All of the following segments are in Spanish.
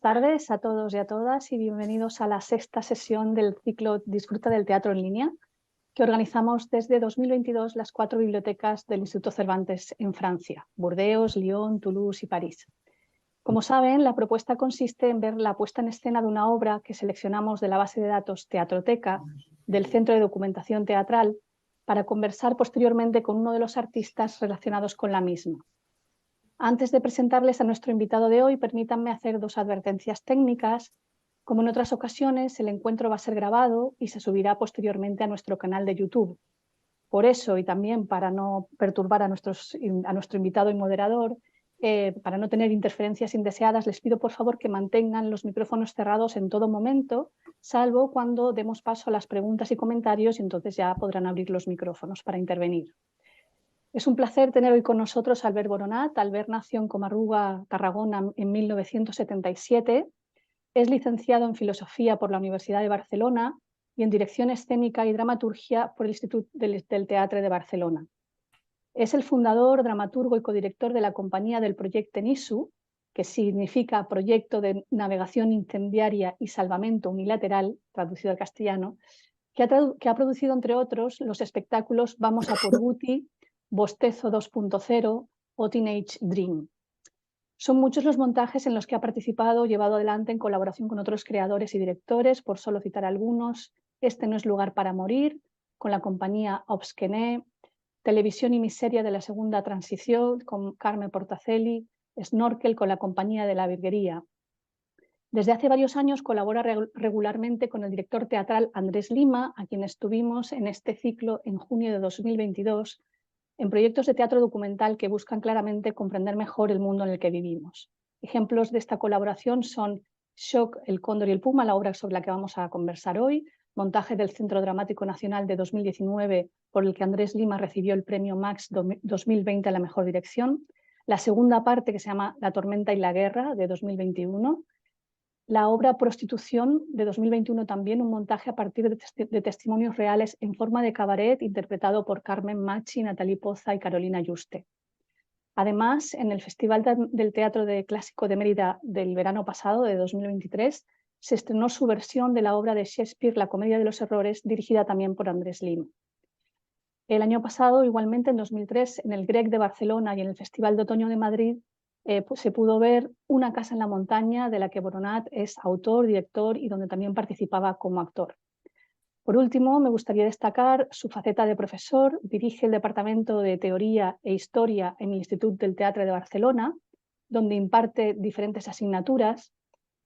tardes a todos y a todas y bienvenidos a la sexta sesión del ciclo Disfruta del Teatro en Línea, que organizamos desde 2022 las 4 bibliotecas del Instituto Cervantes en Francia: Burdeos, Lyon, Toulouse y París. Como saben, la propuesta consiste en ver la puesta en escena de una obra que seleccionamos de la base de datos Teatroteca del Centro de Documentación Teatral para conversar posteriormente con uno de los artistas relacionados con la misma. Antes de presentarles a nuestro invitado de hoy, permítanme hacer 2 advertencias técnicas. Como en otras ocasiones, el encuentro va a ser grabado y se subirá posteriormente a nuestro canal de YouTube. Por eso, y también para no perturbar a nuestro invitado y moderador, para no tener interferencias indeseadas, les pido por favor que mantengan los micrófonos cerrados en todo momento, salvo cuando demos paso a las preguntas y comentarios, y entonces ya podrán abrir los micrófonos para intervenir. Es un placer tener hoy con nosotros a Albert Boronat. Albert nació en Comarruga, Tarragona, en 1977. Es licenciado en Filosofía por la Universidad de Barcelona y en Dirección Escénica y Dramaturgia por el Institut del Teatre de Barcelona. Es el fundador, dramaturgo y codirector de la compañía del Proyecto NISU, que significa Proyecto de Navegación Incendiaria y Salvamento Unilateral, traducido al castellano, que ha producido, entre otros, los espectáculos Vamos a por Guti, Bostezo 2.0 o Teenage Dream. Son muchos los montajes en los que ha participado o llevado adelante en colaboración con otros creadores y directores, por solo citar algunos: Este no es lugar para morir, con la compañía Obsquené; Televisión y miseria de la segunda transición, con Carme Portacelli; Snorkel, con la compañía de la Virguería. Desde hace varios años colabora regularmente con el director teatral Andrés Lima, a quien estuvimos en este ciclo en junio de 2022, en proyectos de teatro documental que buscan claramente comprender mejor el mundo en el que vivimos. Ejemplos de esta colaboración son Shock, El Cóndor y el Puma, la obra sobre la que vamos a conversar hoy; montaje del Centro Dramático Nacional de 2019, por el que Andrés Lima recibió el premio Max 2020 a la mejor dirección; la segunda parte, que se llama La tormenta y la guerra, de 2021; la obra Prostitución, de 2021 también, un montaje a partir de testimonios reales en forma de cabaret, interpretado por Carmen Machi, Natalie Poza y Carolina Yuste. Además, en el Festival del Teatro Clásico de Mérida del verano pasado, de 2023, se estrenó su versión de la obra de Shakespeare, La comedia de los errores, dirigida también por Andrés Lima. El año pasado, igualmente en 2003, en el Grec de Barcelona y en el Festival de Otoño de Madrid, se pudo ver Una casa en la montaña, de la que Boronat es autor, director y donde también participaba como actor. Por último, me gustaría destacar su faceta de profesor. Dirige el Departamento de Teoría e Historia en el Institut del Teatre de Barcelona, donde imparte diferentes asignaturas.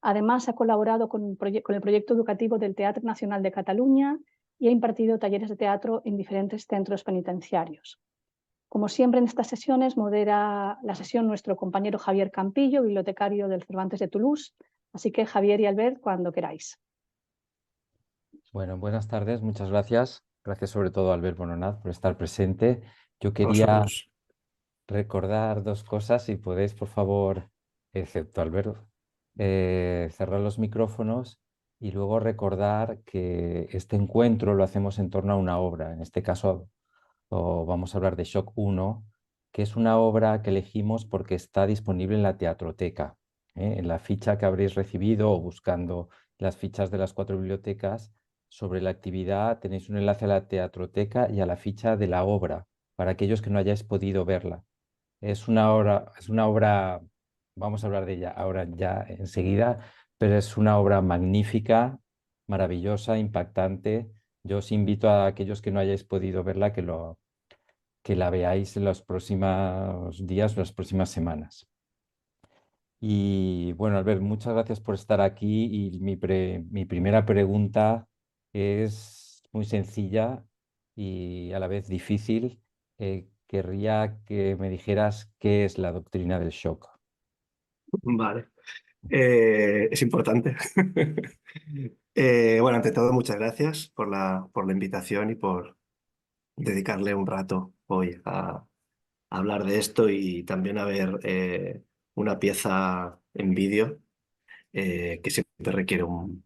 Además, ha colaborado con el proyecto educativo del Teatre Nacional de Cataluña y ha impartido talleres de teatro en diferentes centros penitenciarios. Como siempre en estas sesiones, modera la sesión nuestro compañero Javier Campillo, bibliotecario del Cervantes de Toulouse. Así que Javier y Albert, cuando queráis. Bueno, buenas tardes, muchas gracias. Gracias sobre todo a Albert Boronat por estar presente. Yo A quería vosotros. recordar 2 cosas, si podéis, por favor, excepto Albert, cerrar los micrófonos, y luego recordar que este encuentro lo hacemos en torno a una obra. En este caso vamos a hablar de Shock 1, que es una obra que elegimos porque está disponible en la Teatroteca. En la ficha que habréis recibido, o buscando las fichas de las 4 bibliotecas, sobre la actividad tenéis un enlace a la Teatroteca y a la ficha de la obra, para aquellos que no hayáis podido verla. Es una obra, vamos a hablar de ella ahora ya enseguida, pero es una obra magnífica, maravillosa, impactante. Yo os invito a aquellos que no hayáis podido verla que la veáis en los próximos días o las próximas semanas. Y bueno, Albert, muchas gracias por estar aquí, y mi primera pregunta es muy sencilla y a la vez difícil. Querría que me dijeras qué es la doctrina del shock. Vale. Es importante. Bueno, ante todo, muchas gracias por la invitación y por dedicarle un rato hoy a hablar de esto, y también a ver una pieza en vídeo, que siempre requiere un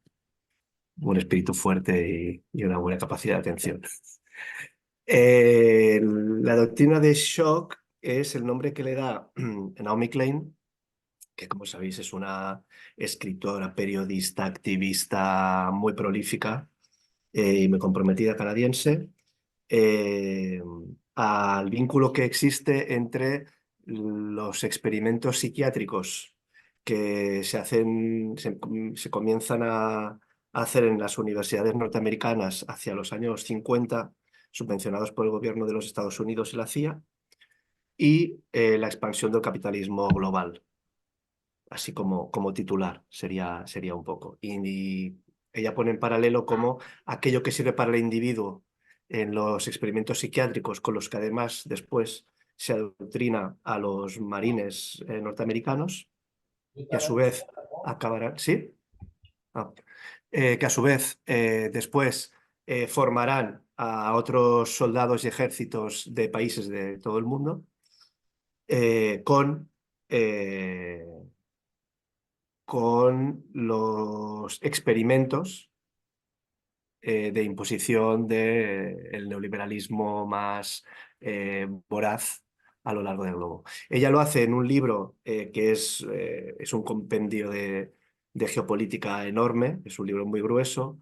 espíritu fuerte y una buena capacidad de atención. La doctrina de shock es el nombre que le da Naomi Klein que como sabéis es una escritora, periodista, activista muy prolífica y muy comprometida canadiense, eh, al vínculo que existe entre los experimentos psiquiátricos que se comienzan a hacer en las universidades norteamericanas hacia los años 50, subvencionados por el gobierno de los Estados Unidos y la CIA, y la expansión del capitalismo global, así como titular sería un poco. Y ella pone en paralelo cómo aquello que sirve para el individuo en los experimentos psiquiátricos, con los que además después se adoctrina a los marines norteamericanos, que a su vez acabarán, ¿sí? Ah. Que a su vez después formarán a otros soldados y ejércitos de países de todo el mundo, eh, con los experimentos de imposición del neoliberalismo más voraz a lo largo del globo. Ella lo hace en un libro que es un compendio de geopolítica enorme, es un libro muy grueso,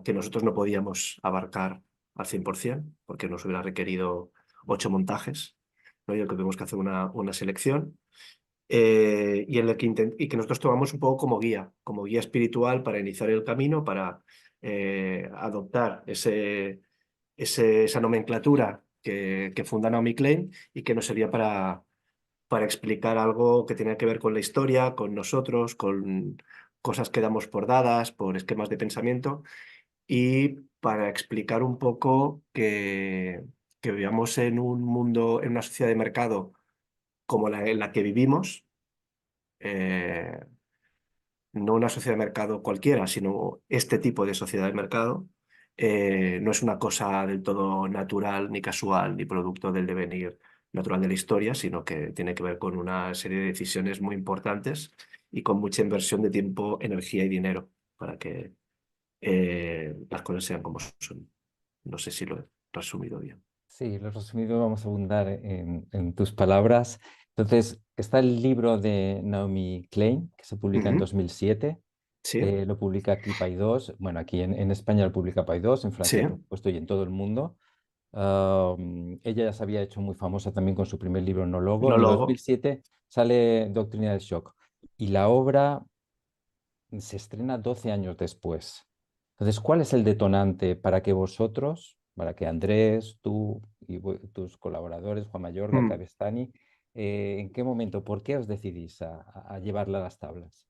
que nosotros no podíamos abarcar al 100%, porque nos hubiera requerido 8 montajes, ¿no? Y que tuvimos que hacer una selección. Y en el que nosotros tomamos un poco como guía espiritual para iniciar el camino, para adoptar esa nomenclatura que funda Naomi Klein y que nos servía para explicar algo que tenía que ver con la historia, con nosotros, con cosas que damos por dadas, por esquemas de pensamiento, y para explicar un poco que vivamos en un mundo, en una sociedad de mercado como en la que vivimos, eh, no una sociedad de mercado cualquiera, sino este tipo de sociedad de mercado, no es una cosa del todo natural, ni casual, ni producto del devenir natural de la historia, sino que tiene que ver con una serie de decisiones muy importantes y con mucha inversión de tiempo, energía y dinero para que las cosas sean como son. No sé si lo he resumido bien. Sí, lo resumido, vamos a abundar en tus palabras. Entonces, está el libro de Naomi Klein, que se publica en Ujú. 2007. Sí, Lo publica aquí Paidós. Bueno, aquí en España lo publica Paidós, en sí, Francia, por supuesto, y en todo el mundo. Ella ya se había hecho muy famosa también con su primer libro, Nólogo. no En luego. 2007 sale Doctrina del Shock. Y la obra se estrena 12 años después. Entonces, ¿cuál es el detonante para que vosotros, para que Andrés, tú y tus colaboradores, Juan Mayorga, Mm. Cabestany, en qué momento, por qué os decidís a llevarla a las tablas?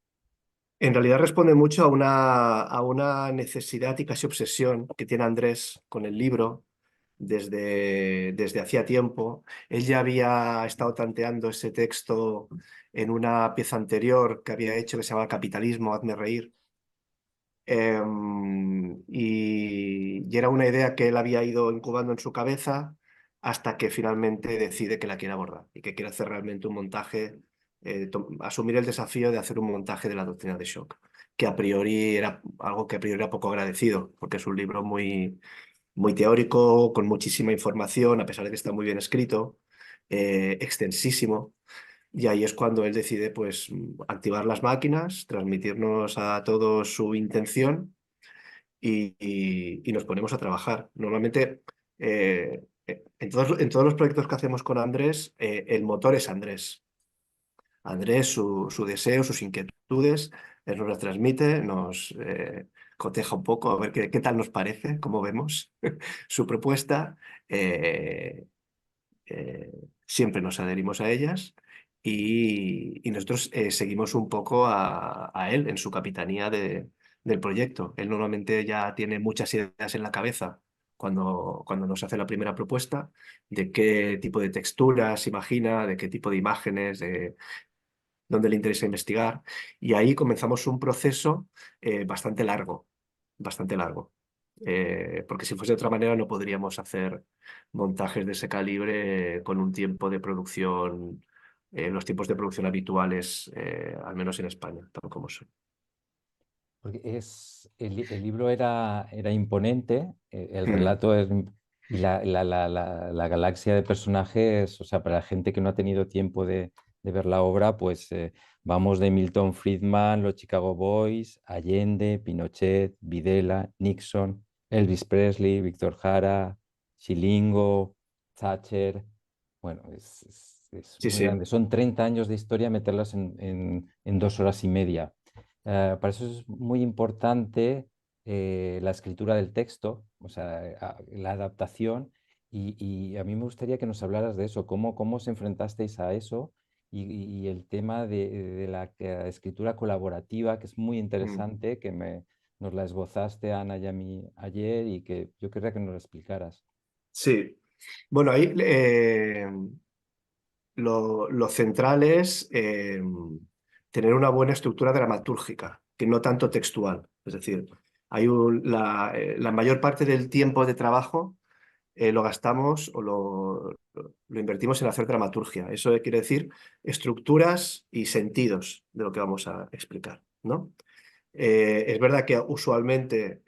En realidad responde mucho a una necesidad y casi obsesión que tiene Andrés con el libro desde hacía tiempo. Él ya había estado tanteando ese texto en una pieza anterior que había hecho que se llama Capitalismo, hazme reír. Y era una idea que él había ido incubando en su cabeza hasta que finalmente decide que la quiere abordar y que quiere hacer realmente un montaje, asumir el desafío de hacer un montaje de la doctrina de Shock, que a priori era algo que a priori era poco agradecido, porque es un libro muy teórico, con muchísima información, a pesar de que está muy bien escrito, extensísimo. Y ahí es cuando él decide pues, activar las máquinas, transmitirnos a todos su intención y nos ponemos a trabajar. Normalmente, en todos los proyectos que hacemos con Andrés, el motor es Andrés. Andrés, su deseo, sus inquietudes, él nos las transmite, nos coteja un poco a ver qué tal nos parece, cómo vemos su propuesta. eh, eh, Siempre nos adherimos a ellas y nosotros seguimos un poco a él en su capitanía del proyecto. Él normalmente ya tiene muchas ideas en la cabeza cuando nos hace la primera propuesta de qué tipo de texturas imagina, de qué tipo de imágenes, de dónde le interesa investigar. Y ahí comenzamos un proceso bastante largo, bastante largo. Porque si fuese de otra manera no podríamos hacer montajes de ese calibre con un tiempo de producción, los tiempos de producción habituales, al menos en España, tal como son. Porque el libro era imponente, el Mm. relato y la galaxia de personajes, o sea, para la gente que no ha tenido tiempo de ver la obra, pues vamos de Milton Friedman, los Chicago Boys, Allende, Pinochet, Videla, Nixon, Elvis Presley, Víctor Jara, Chilingo, Thatcher. Bueno, es Sí, muy sí. grande. Son 30 años de historia meterlas en 2 horas y media. Para eso es muy importante la escritura del texto, o sea, la adaptación. Y a mí me gustaría que nos hablaras de eso, cómo os enfrentasteis a eso y el tema de la escritura colaborativa, que es muy Mm. interesante, nos la esbozaste a Ana y a mí ayer y que yo querría que nos la explicaras. Sí. Bueno, ahí lo central es tener una buena estructura dramatúrgica, que no tanto textual. Es decir, la mayor parte del tiempo de trabajo lo gastamos o lo invertimos en hacer dramaturgia. Eso quiere decir estructuras y sentidos de lo que vamos a explicar, ¿no? Es verdad que usualmente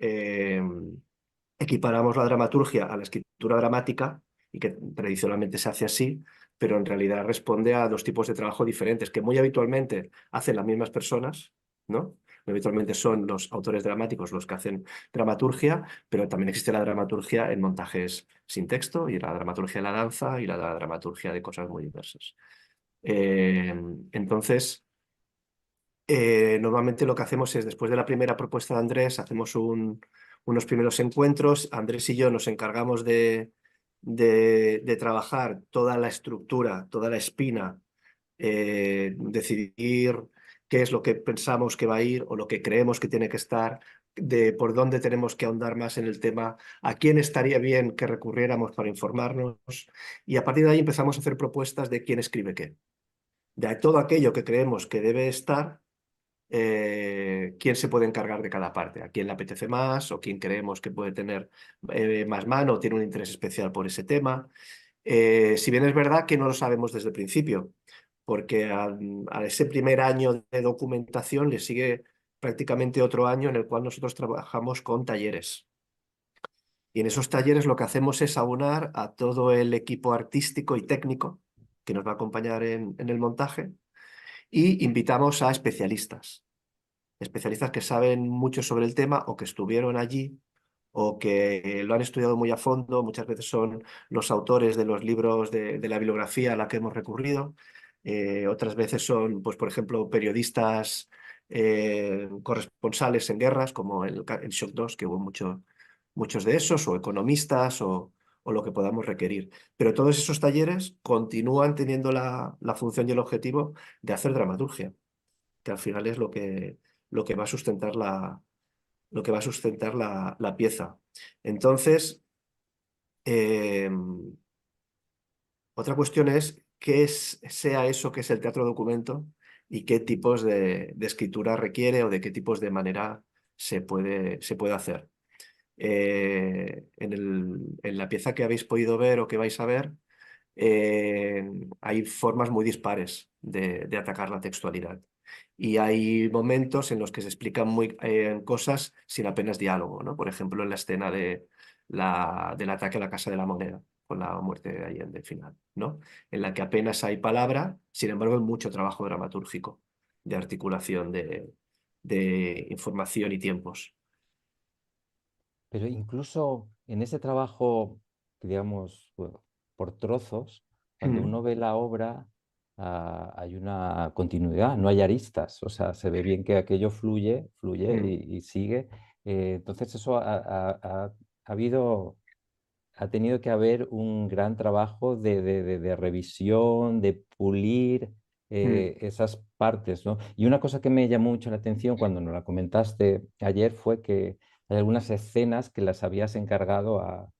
equiparamos la dramaturgia a la escritura dramática y que tradicionalmente se hace así, pero en realidad responde a dos tipos de trabajo diferentes que muy habitualmente hacen las mismas personas, ¿no? Muy habitualmente son los autores dramáticos los que hacen dramaturgia, pero también existe la dramaturgia en montajes sin texto y la dramaturgia de la danza y la dramaturgia de cosas muy diversas. Entonces, normalmente lo que hacemos es, después de la primera propuesta de Andrés, hacemos unos primeros encuentros. Andrés y yo nos encargamos de trabajar toda la estructura, toda la espina, decidir qué es lo que pensamos que va a ir o lo que creemos que tiene que estar, de por dónde tenemos que ahondar más en el tema, a quién estaría bien que recurriéramos para informarnos. Y a partir de ahí empezamos a hacer propuestas de quién escribe qué. De todo aquello que creemos que debe estar, quién se puede encargar de cada parte, a quién le apetece más o quién creemos que puede tener más mano o tiene un interés especial por ese tema. Si bien es verdad que no lo sabemos desde el principio, porque a ese primer año de documentación le sigue prácticamente otro año en el cual nosotros trabajamos con talleres. Y en esos talleres lo que hacemos es aunar a todo el equipo artístico y técnico que nos va a acompañar en el montaje y invitamos a especialistas que saben mucho sobre el tema o que estuvieron allí o que lo han estudiado muy a fondo. Muchas veces son los autores de los libros de la bibliografía a la que hemos recurrido. Otras veces son, pues, por ejemplo, periodistas corresponsales en guerras, como el Shock 2, que hubo muchos de esos, o economistas o lo que podamos requerir. Pero todos esos talleres continúan teniendo la función y el objetivo de hacer dramaturgia, que al final es lo que va a sustentar la pieza. Entonces, eh, otra cuestión es sea eso que es el teatro documento y qué tipos de escritura requiere o de qué tipos de manera se puede hacer. En la pieza que habéis podido ver o que vais a ver, hay formas muy dispares de atacar la textualidad. Y hay momentos en los que se explican cosas sin apenas diálogo, ¿no? Por ejemplo, en la escena del ataque a la Casa de la Moneda, con la muerte de Allende final, ¿no? En la que apenas hay palabra, sin embargo, hay mucho trabajo dramatúrgico, de articulación de información y tiempos. Pero incluso en ese trabajo, digamos, bueno, por trozos, cuando Mm, uno ve la obra, hay una continuidad, no hay aristas, o sea, se ve bien que aquello fluye mm, y sigue. Entonces eso ha habido, ha tenido que haber un gran trabajo de revisión, de pulir mm, esas partes, ¿no? Y una cosa que me llamó mucho la atención cuando nos la comentaste ayer fue que hay algunas escenas que las habías encargado a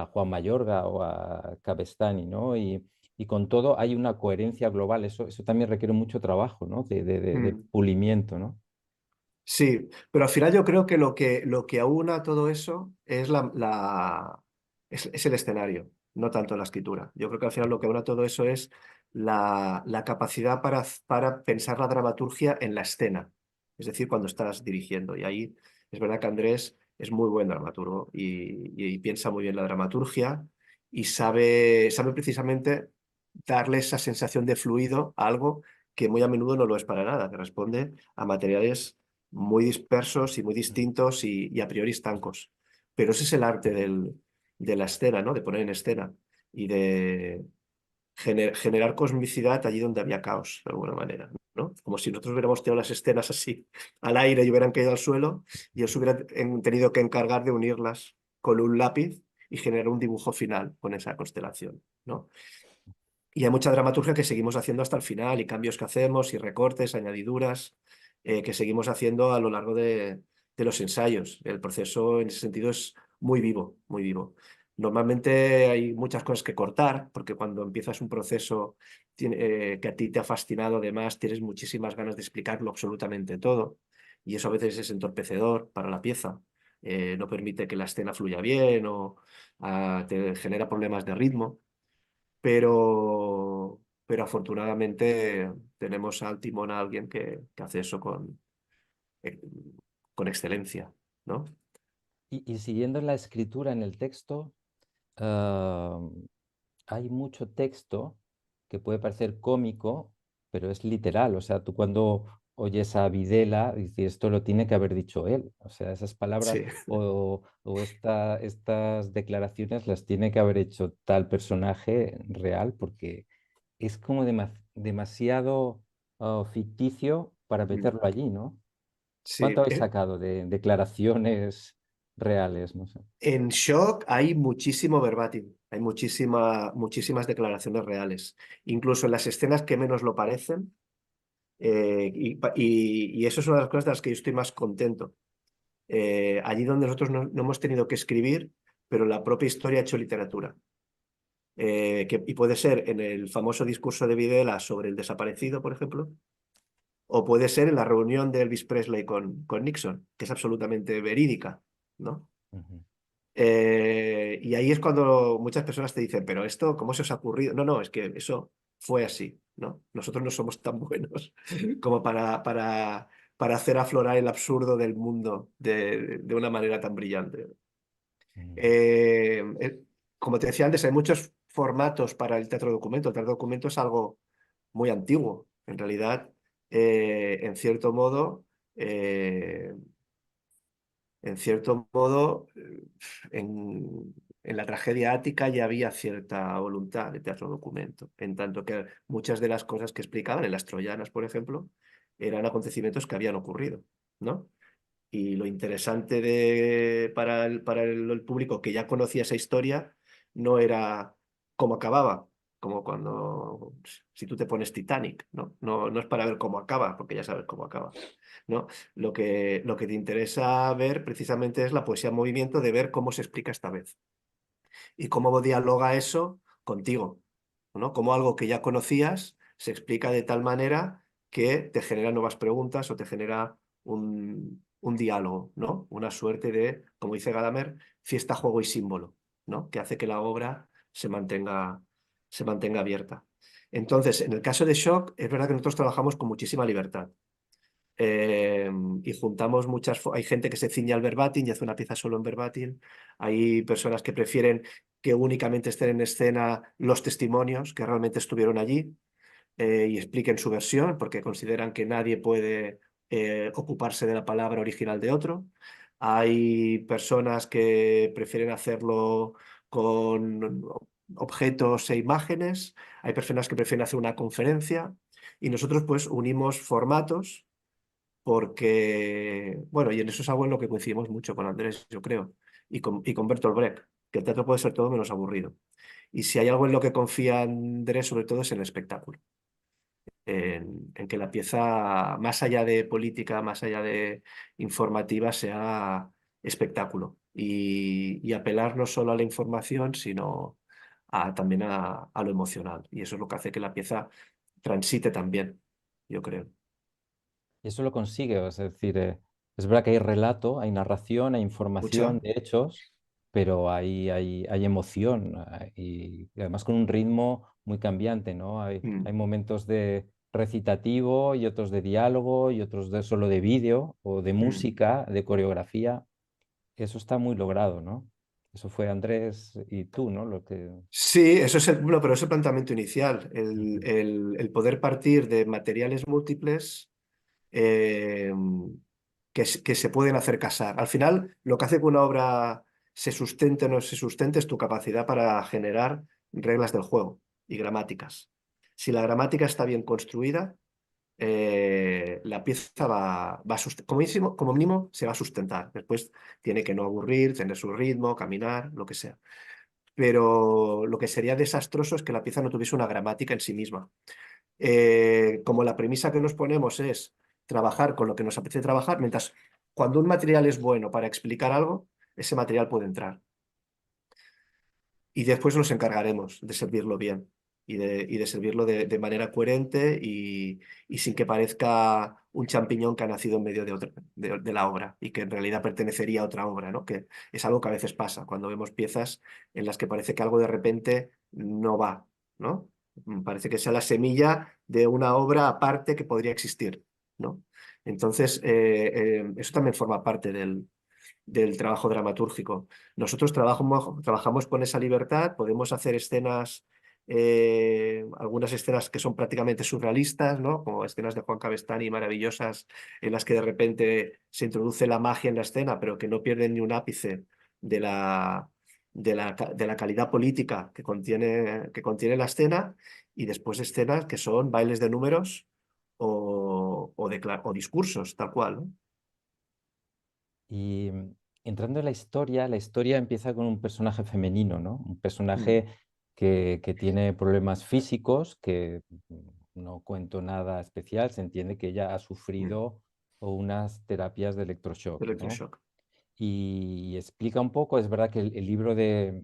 Juan Mayorga o a Cabestany, ¿no? Y con todo hay una coherencia global, eso también requiere mucho trabajo, ¿no? De mm. pulimiento, ¿no? Sí, pero al final yo creo que lo que aúna todo eso es el escenario, no tanto la escritura. Yo creo que al final lo que aúna todo eso es la capacidad para pensar la dramaturgia en la escena, es decir, cuando estás dirigiendo. Y ahí es verdad que Andrés es muy buen dramaturgo y piensa muy bien la dramaturgia y sabe precisamente darle esa sensación de fluido a algo que muy a menudo no lo es para nada, que responde a materiales muy dispersos y muy distintos y a priori estancos. Pero ese es el arte de la escena, ¿no? De poner en escena y de generar cosmicidad allí donde había caos, de alguna manera, ¿no? Como si nosotros hubiéramos tirado las escenas así al aire y hubieran caído al suelo y ellos hubieran tenido que encargar de unirlas con un lápiz y generar un dibujo final con esa constelación, ¿no? Y hay mucha dramaturgia que seguimos haciendo hasta el final y cambios que hacemos y recortes, añadiduras que seguimos haciendo a lo largo de los ensayos. El proceso en ese sentido es muy vivo, muy vivo. Normalmente hay muchas cosas que cortar porque cuando empiezas un proceso que a ti te ha fascinado, además tienes muchísimas ganas de explicarlo absolutamente todo y eso a veces es entorpecedor para la pieza. No permite que la escena fluya bien o te genera problemas de ritmo pero afortunadamente tenemos al timón a alguien que hace eso eh, con excelencia, ¿no? Y siguiendo la escritura en el texto, ah, hay mucho texto que puede parecer cómico, pero es literal. O sea, tú cuando oyes a Videla, dices, esto lo tiene que haber dicho él. O sea, esas palabras Sí. o estas declaraciones las tiene que haber hecho tal personaje real, porque es como demasiado ficticio para meterlo allí, ¿no? ¿Cuánto Sí. habéis sacado de declaraciones reales? No sé. En Shock hay muchísimo verbatim, hay muchísimas declaraciones reales, incluso en las escenas que menos lo parecen, y eso es una de las cosas de las que yo estoy más contento. Allí donde nosotros no hemos tenido que escribir, pero la propia historia ha hecho literatura. Y puede ser en el famoso discurso de Videla sobre el desaparecido, por ejemplo, o puede ser en la reunión de Elvis Presley con Nixon, que es absolutamente verídica, ¿no? Ujú. Y ahí es cuando muchas personas te dicen, pero esto, ¿cómo se os ha ocurrido? No, no, es que eso fue así, ¿no? Nosotros no somos tan buenos como para hacer aflorar el absurdo del mundo de una manera tan brillante. Mm. Eh, eh, Como te decía antes, hay muchos formatos para el teatro documento. El teatro documento es algo muy antiguo. En realidad, en cierto modo, eh, en la tragedia ática ya había cierta voluntad de teatro documento, en tanto que muchas de las cosas que explicaban en las troyanas, por ejemplo, eran acontecimientos que habían ocurrido, ¿no? Y lo interesante para el público que ya conocía esa historia no era cómo acababa, como cuando, si tú te pones Titanic, ¿no? No es para ver cómo acaba, porque ya sabes cómo acaba, ¿no? Lo que te interesa ver precisamente es la poesía en movimiento de ver cómo se explica esta vez y cómo dialoga eso contigo, ¿no? Cómo algo que ya conocías se explica de tal manera que te genera nuevas preguntas o te genera un diálogo, ¿no? Una suerte de, como dice Gadamer, fiesta, juego y símbolo, ¿no? Que hace que la obra se mantenga abierta. Entonces, en el caso de Shock, es verdad que nosotros trabajamos con muchísima libertad. Y juntamos hay gente que se ciña al verbatim y hace una pieza solo en verbatim. Hay personas que prefieren que únicamente estén en escena los testimonios que realmente estuvieron allí y expliquen su versión porque consideran que nadie puede ocuparse de la palabra original de otro. Hay personas que prefieren hacerlo con objetos e imágenes. Hay personas que prefieren hacer una conferencia y nosotros pues unimos formatos porque, bueno, y en eso es algo en lo que coincidimos mucho con Andrés, yo creo, y con Bertolt Brecht, que el teatro puede ser todo menos aburrido. Y si hay algo en lo que confía Andrés, sobre todo, es en el espectáculo, en que la pieza, más allá de política, más allá de informativa, sea espectáculo y apelar no solo a la información, sino también a lo emocional. Y eso es lo que hace que la pieza transite también, yo creo. Y eso lo consigue, es decir, es verdad que hay relato, hay narración, hay Mucha. información de hechos, pero hay emoción y además con un ritmo muy cambiante, ¿no? Hay Mm, momentos de recitativo y otros de diálogo y otros de solo de vídeo o de mm. música, de coreografía. Eso está muy logrado, ¿no? Eso fue Andrés y tú, ¿no? Lo que... Sí, eso es bueno, pero es el planteamiento inicial, Ujú. el poder partir de materiales múltiples eh, que se pueden hacer casar. Al final, lo que hace que una obra se sustente o no se sustente es tu capacidad para generar reglas del juego y gramáticas. Si la gramática está bien construida, la pieza como mínimo, se va a sustentar. Después tiene que no aburrir, tener su ritmo, caminar, lo que sea. Pero lo que sería desastroso es que la pieza no tuviese una gramática en sí misma. Como la premisa que nos ponemos es trabajar con lo que nos apetece trabajar, mientras cuando un material es bueno para explicar algo, ese material puede entrar. Y después nos encargaremos de servirlo bien y de servirlo de manera coherente y sin que parezca un champiñón que ha nacido en medio de la obra y que en realidad pertenecería a otra obra, ¿no? Que es algo que a veces pasa cuando vemos piezas en las que parece que algo de repente no va, ¿no? Parece que sea la semilla de una obra aparte que podría existir, ¿no? Entonces, eso también forma parte del trabajo dramatúrgico. Nosotros trabajamos con esa libertad, podemos hacer escenas, algunas escenas que son prácticamente surrealistas, ¿no? Como escenas de Juan Cabestany maravillosas, en las que de repente se introduce la magia en la escena, pero que no pierden ni un ápice de la calidad política que contiene la escena, y después escenas que son bailes de números o discursos, tal cual, ¿no? Y entrando en la historia empieza con un personaje femenino, ¿no? Un personaje que tiene problemas físicos, que no cuento nada especial, se entiende que ella ha Mm. sufrido unas terapias de electroshock, ¿no? Electroshock. Y explica un poco, es verdad que el libro de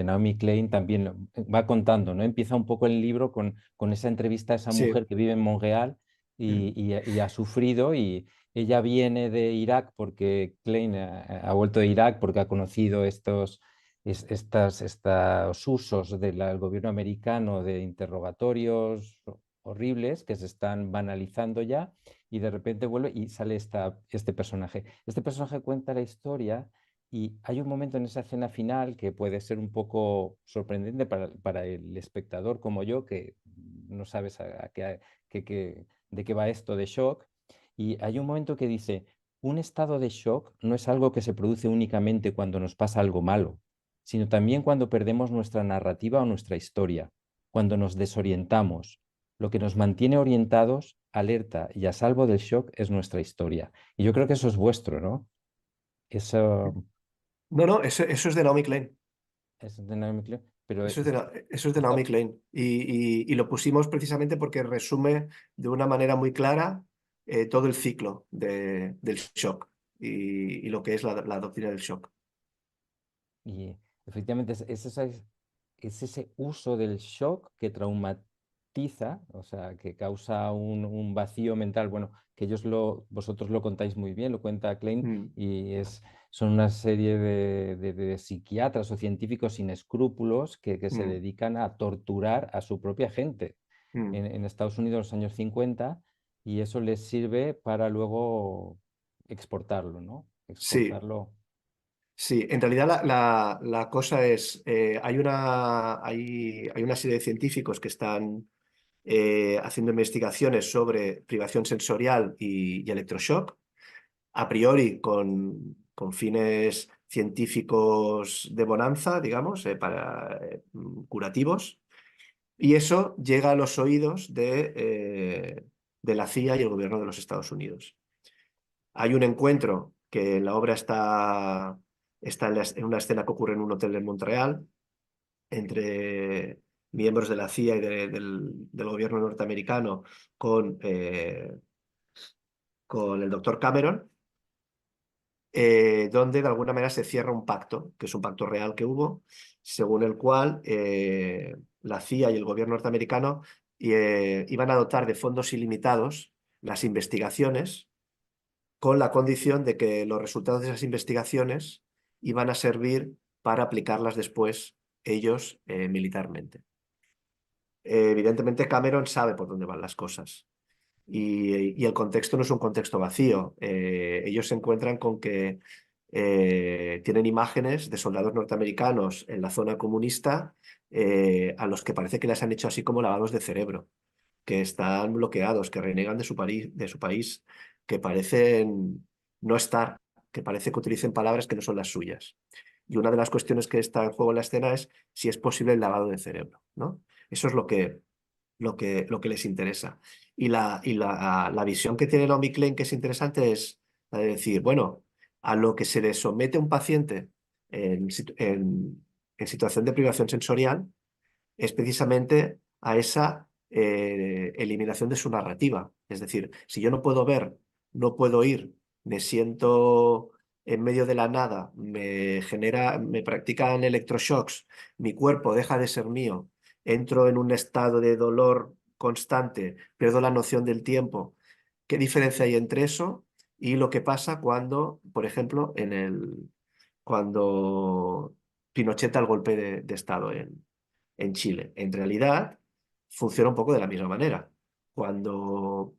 Naomi Klein también va contando, ¿no? Empieza un poco el libro con esa entrevista a esa Sí. mujer que vive en Montreal y ha sufrido, y ella viene de Irak porque Klein ha vuelto de Irak porque ha conocido estos usos del gobierno americano de interrogatorios horribles que se están banalizando ya, y de repente vuelve y sale este personaje. Este personaje cuenta la historia y hay un momento en esa escena final que puede ser un poco sorprendente para el espectador como yo, que no sabes de qué va esto de shock. Y hay un momento que dice, un estado de shock no es algo que se produce únicamente cuando nos pasa algo malo, sino también cuando perdemos nuestra narrativa o nuestra historia, cuando nos desorientamos. Lo que nos mantiene orientados, alerta y a salvo del shock es nuestra historia. Y yo creo que eso es vuestro, ¿no? Eso No, no, eso es de Naomi Klein. es dinámico, pero Eso es de Naomi esta- Klein. Y lo pusimos precisamente porque resume de una manera muy clara todo el ciclo del shock y lo que es la doctrina del shock. y efectivamente es ese uso del shock que traumatiza, o sea, que causa un vacío mental. Bueno, que vosotros lo contáis muy bien, lo cuenta Klein, Mm, y son una serie de psiquiatras o científicos sin escrúpulos que se mm, dedican a torturar a su propia gente mm. en Estados Unidos en los años 50, y eso les sirve para luego exportarlo, ¿no? Sí, Exportarlo. sí. En realidad la cosa es, hay una serie de científicos que están haciendo investigaciones sobre privación sensorial y electroshock, a priori con fines científicos de bonanza, digamos, curativos, y eso llega a los oídos de la CIA y el gobierno de los Estados Unidos. Hay un encuentro que en la obra está en una escena que ocurre en un hotel en Montreal entre miembros de la CIA y del gobierno norteamericano con el doctor Cameron, donde de alguna manera se cierra un pacto, que es un pacto real que hubo, según el cual la CIA y el gobierno norteamericano iban a dotar de fondos ilimitados las investigaciones, con la condición de que los resultados de esas investigaciones iban a servir para aplicarlas después ellos militarmente. Evidentemente Cameron sabe por dónde van las cosas. Y el contexto no es un contexto vacío. Ellos se encuentran con que tienen imágenes de soldados norteamericanos en la zona comunista a los que parece que les han hecho así como lavados de cerebro, que están bloqueados, que renegan de su país, que parecen no estar, que parece que utilicen palabras que no son las suyas. Y una de las cuestiones que está en juego en la escena es si es posible el lavado de cerebro, ¿no? Eso es lo que les interesa. Y la visión que tiene Naomi Klein, que es interesante, es la de decir, bueno, a lo que se le somete un paciente en situación de privación sensorial es precisamente a esa eliminación de su narrativa. Es decir, si yo no puedo ver, no puedo oír, me siento en medio de la nada, me practican electroshocks, mi cuerpo deja de ser mío, entro en un estado de dolor constante, pierdo la noción del tiempo. ¿Qué diferencia hay entre eso y lo que pasa cuando, por ejemplo, cuando Pinochet da el golpe de Estado en Chile? En realidad, funciona un poco de la misma manera. Cuando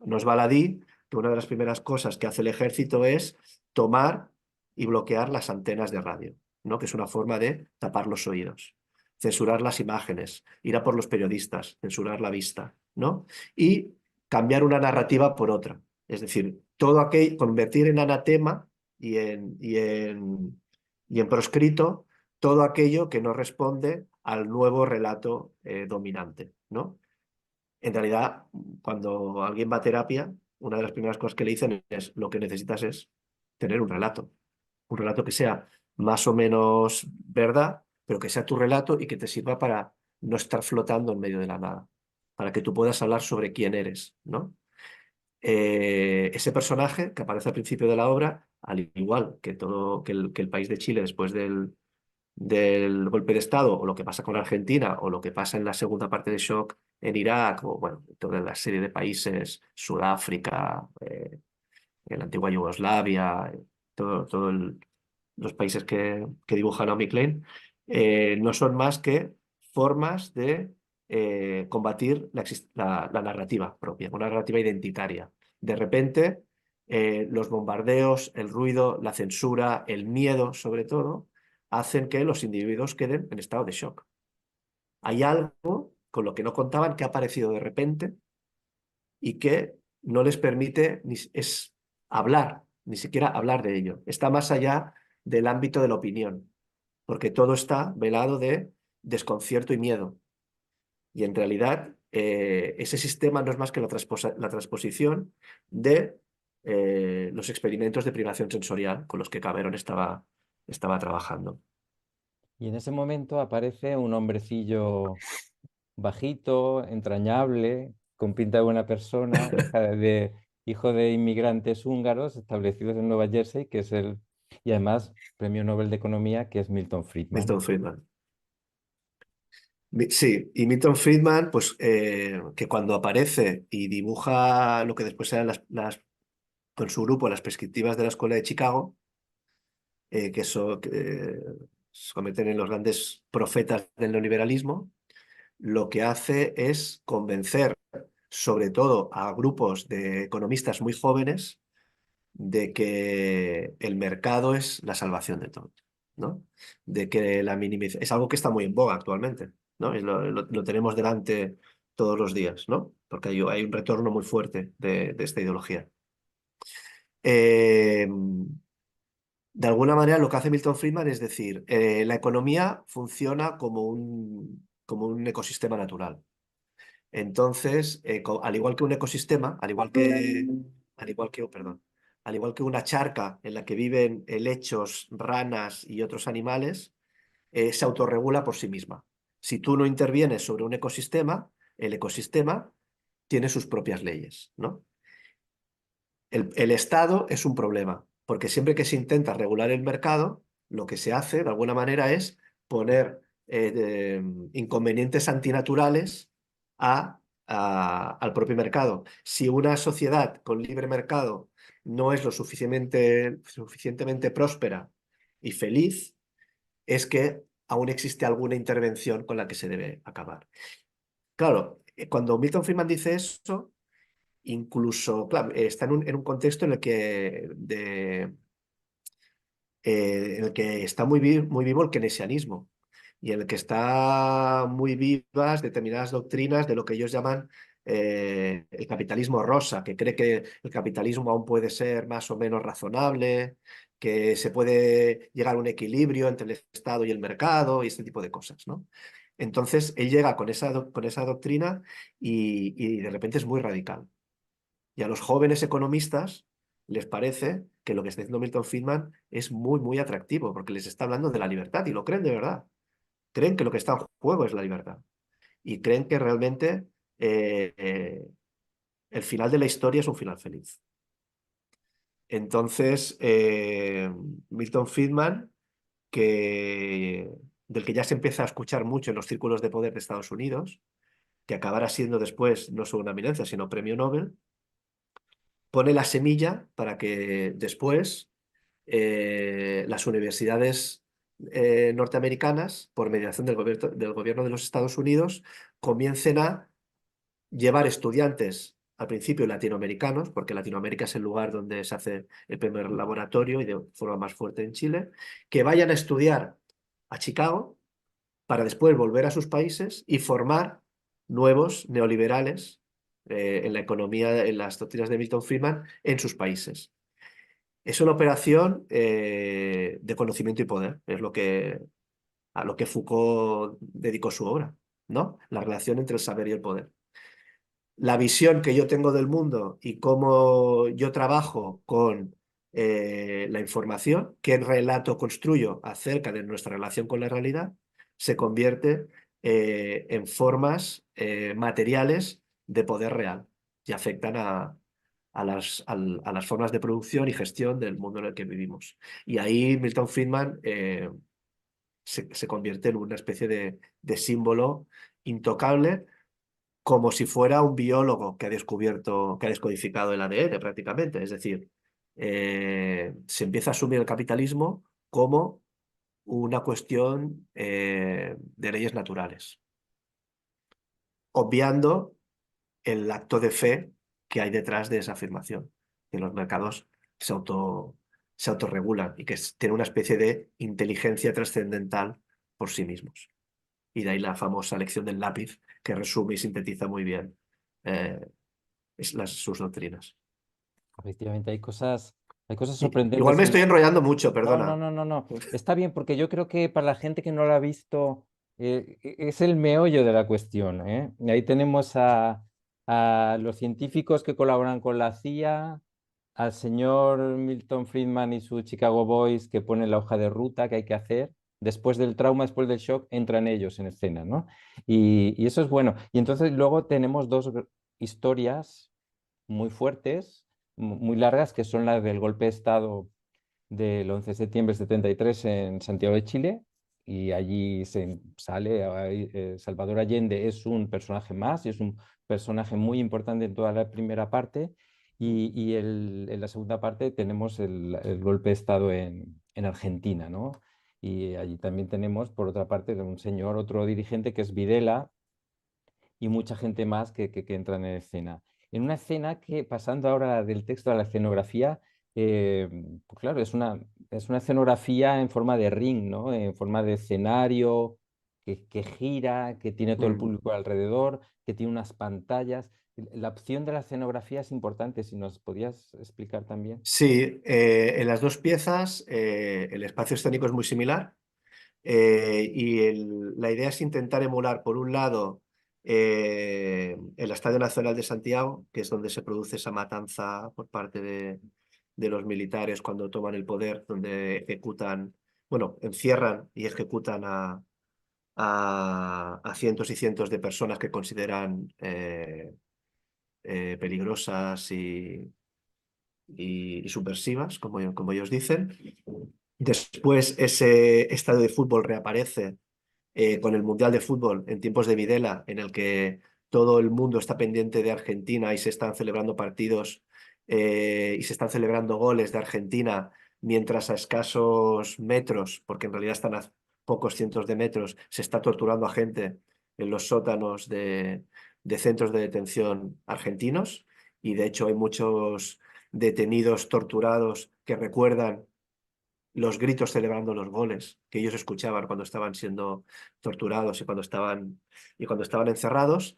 nos baladí, que una de las primeras cosas que hace el ejército es tomar y bloquear las antenas de radio, ¿no? Que es una forma de tapar los oídos, censurar las imágenes, ir a por los periodistas, censurar la vista, ¿no? Y cambiar una narrativa por otra. Es decir, todo aquello, convertir en anatema y en proscrito todo aquello que no responde al nuevo relato dominante, ¿no? En realidad, cuando alguien va a terapia, una de las primeras cosas que le dicen es lo que necesitas es tener un relato que sea más o menos verdad, pero que sea tu relato y que te sirva para no estar flotando en medio de la nada, para que tú puedas hablar sobre quién eres, ¿no? Ese personaje que aparece al principio de la obra, al igual que el país de Chile después del golpe de Estado, o lo que pasa con Argentina, o lo que pasa en la segunda parte de Shock en Irak, o bueno, toda la serie de países, Sudáfrica, en la antigua Yugoslavia, todos los países que dibuja Naomi Klein, no son más que formas de combatir la narrativa propia, una narrativa identitaria. De repente, los bombardeos, el ruido, la censura, el miedo, sobre todo, hacen que los individuos queden en estado de shock. Hay algo con lo que no contaban que ha aparecido de repente y que no les permite hablar, ni siquiera hablar de ello. Está más allá del ámbito de la opinión, porque todo está velado de desconcierto y miedo. Y en realidad ese sistema no es más que la transposición de los experimentos de privación sensorial con los que Cameron estaba trabajando. Y en ese momento aparece un hombrecillo bajito, entrañable, con pinta de buena persona, hijo de inmigrantes húngaros establecidos en Nueva Jersey, y además premio Nobel de Economía, que es Milton Friedman. Milton Friedman. Sí, y Milton Friedman, pues que cuando aparece y dibuja lo que después eran con su grupo las perspectivas de la Escuela de Chicago, que se convierten en los grandes profetas del neoliberalismo, lo que hace es convencer sobre todo a grupos de economistas muy jóvenes de que el mercado es la salvación de todo, ¿no? De que la minimización es algo que está muy en boga actualmente, ¿no? Y lo tenemos delante todos los días, ¿no? Porque hay un retorno muy fuerte de esta ideología. De alguna manera lo que hace Milton Friedman es decir, la economía funciona como un ecosistema natural. Entonces, al igual que un ecosistema, al igual que una charca en la que viven helechos, ranas y otros animales, se autorregula por sí misma. Si tú no intervienes sobre un ecosistema, el ecosistema tiene sus propias leyes, ¿no? El Estado es un problema, porque siempre que se intenta regular el mercado, lo que se hace de alguna manera es poner inconvenientes antinaturales al propio mercado. Si una sociedad con libre mercado no es lo suficientemente próspera y feliz, es que aún existe alguna intervención con la que se debe acabar. Claro, cuando Milton Friedman dice eso, incluso, claro, está en un contexto en el que en el que está muy vivo el keynesianismo y en el que está muy vivas determinadas doctrinas de lo que ellos llaman el capitalismo rosa, que cree que el capitalismo aún puede ser más o menos razonable, que se puede llegar a un equilibrio entre el Estado y el mercado y este tipo de cosas, ¿no? Entonces, él llega con esa doctrina y de repente es muy radical. Y a los jóvenes economistas les parece que lo que está diciendo Milton Friedman es muy atractivo, porque les está hablando de la libertad y lo creen de verdad. Creen que lo que está en juego es la libertad. Y creen que realmente el final de la historia es un final feliz. Entonces, Milton Friedman, del que ya se empieza a escuchar mucho en los círculos de poder de Estados Unidos, que acabará siendo después no solo una eminencia, sino premio Nobel, pone la semilla para que después las universidades norteamericanas, por mediación del gobierno de los Estados Unidos, comiencen a llevar estudiantes, al principio latinoamericanos, porque Latinoamérica es el lugar donde se hace el primer laboratorio y de forma más fuerte en Chile, que vayan a estudiar a Chicago para después volver a sus países y formar nuevos neoliberales en la economía, en las doctrinas de Milton Friedman, en sus países. Es una operación de conocimiento y poder, es a lo que Foucault dedicó su obra, ¿no? La relación entre el saber y el poder. La visión que yo tengo del mundo y cómo yo trabajo con la información, qué relato construyo acerca de nuestra relación con la realidad, se convierte en formas materiales de poder real y afectan a las formas de producción y gestión del mundo en el que vivimos. Y ahí Milton Friedman se convierte en una especie de símbolo intocable, como si fuera un biólogo que ha descubierto, que ha descodificado el ADN prácticamente. Es decir, se empieza a asumir el capitalismo como una cuestión de leyes naturales, obviando el acto de fe que hay detrás de esa afirmación, que los mercados se autorregulan y que tienen una especie de inteligencia trascendental por sí mismos. Y de ahí la famosa lección del lápiz, que resume y sintetiza muy bien eh, sus doctrinas. Efectivamente, hay cosas sorprendentes. Igual me estoy enrollando mucho, No, no, perdona. no, no, no. Está bien, porque yo creo que para la gente que no lo ha visto, es el meollo de la cuestión, ¿eh? Y ahí tenemos a los científicos que colaboran con la CIA, al señor Milton Friedman y su Chicago Boys que ponen la hoja de ruta que hay que hacer. Después del trauma, después del shock, entran ellos en escena, ¿no? Y eso es bueno. Y entonces luego tenemos dos historias muy fuertes, muy largas, que son las del golpe de Estado del 11 de septiembre de 73 en Santiago de Chile, y allí se sale, Salvador Allende es un personaje más y es un personaje muy importante en toda la primera parte, y en la segunda parte tenemos el golpe de Estado en Argentina, ¿no? Y allí también tenemos, por otra parte, un señor, otro dirigente que es Videla, y mucha gente más que entran en escena. En una escena que, pasando ahora del texto a la escenografía, eh, pues claro, es una escenografía en forma de ring, ¿no? En forma de escenario, que gira, que tiene todo el Mm. público alrededor, que tiene unas pantallas. La opción de la escenografía es importante, si nos podías explicar también. Sí, en las dos piezas el espacio escénico es muy similar y la idea es intentar emular, por un lado, el Estadio Nacional de Santiago, que es donde se produce esa matanza por parte de los militares cuando toman el poder, donde ejecutan, bueno, encierran y ejecutan a cientos y cientos de personas que consideran peligrosas y subversivas, como ellos dicen. Después ese estadio de fútbol reaparece con el Mundial de Fútbol en tiempos de Videla, en el que todo el mundo está pendiente de Argentina y se están celebrando partidos y se están celebrando goles de Argentina, mientras a escasos metros, porque en realidad están a pocos cientos de metros, se está torturando a gente en los sótanos de centros de detención argentinos. Y de hecho hay muchos detenidos torturados que recuerdan los gritos celebrando los goles que ellos escuchaban cuando estaban siendo torturados y cuando estaban encerrados.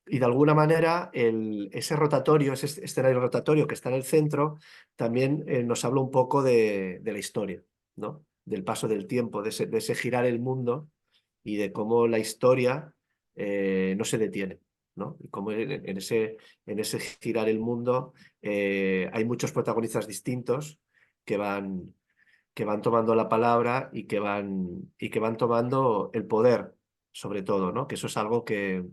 Y de alguna manera ese rotatorio, ese escenario rotatorio que está en el centro, también nos habla un poco de la historia, ¿no? Del paso del tiempo, de ese girar el mundo y de cómo la historia no se detiene, ¿no? Y cómo en ese girar el mundo hay muchos protagonistas distintos que van, que van tomando la palabra y que van tomando el poder, sobre todo, ¿no? Que eso es algo que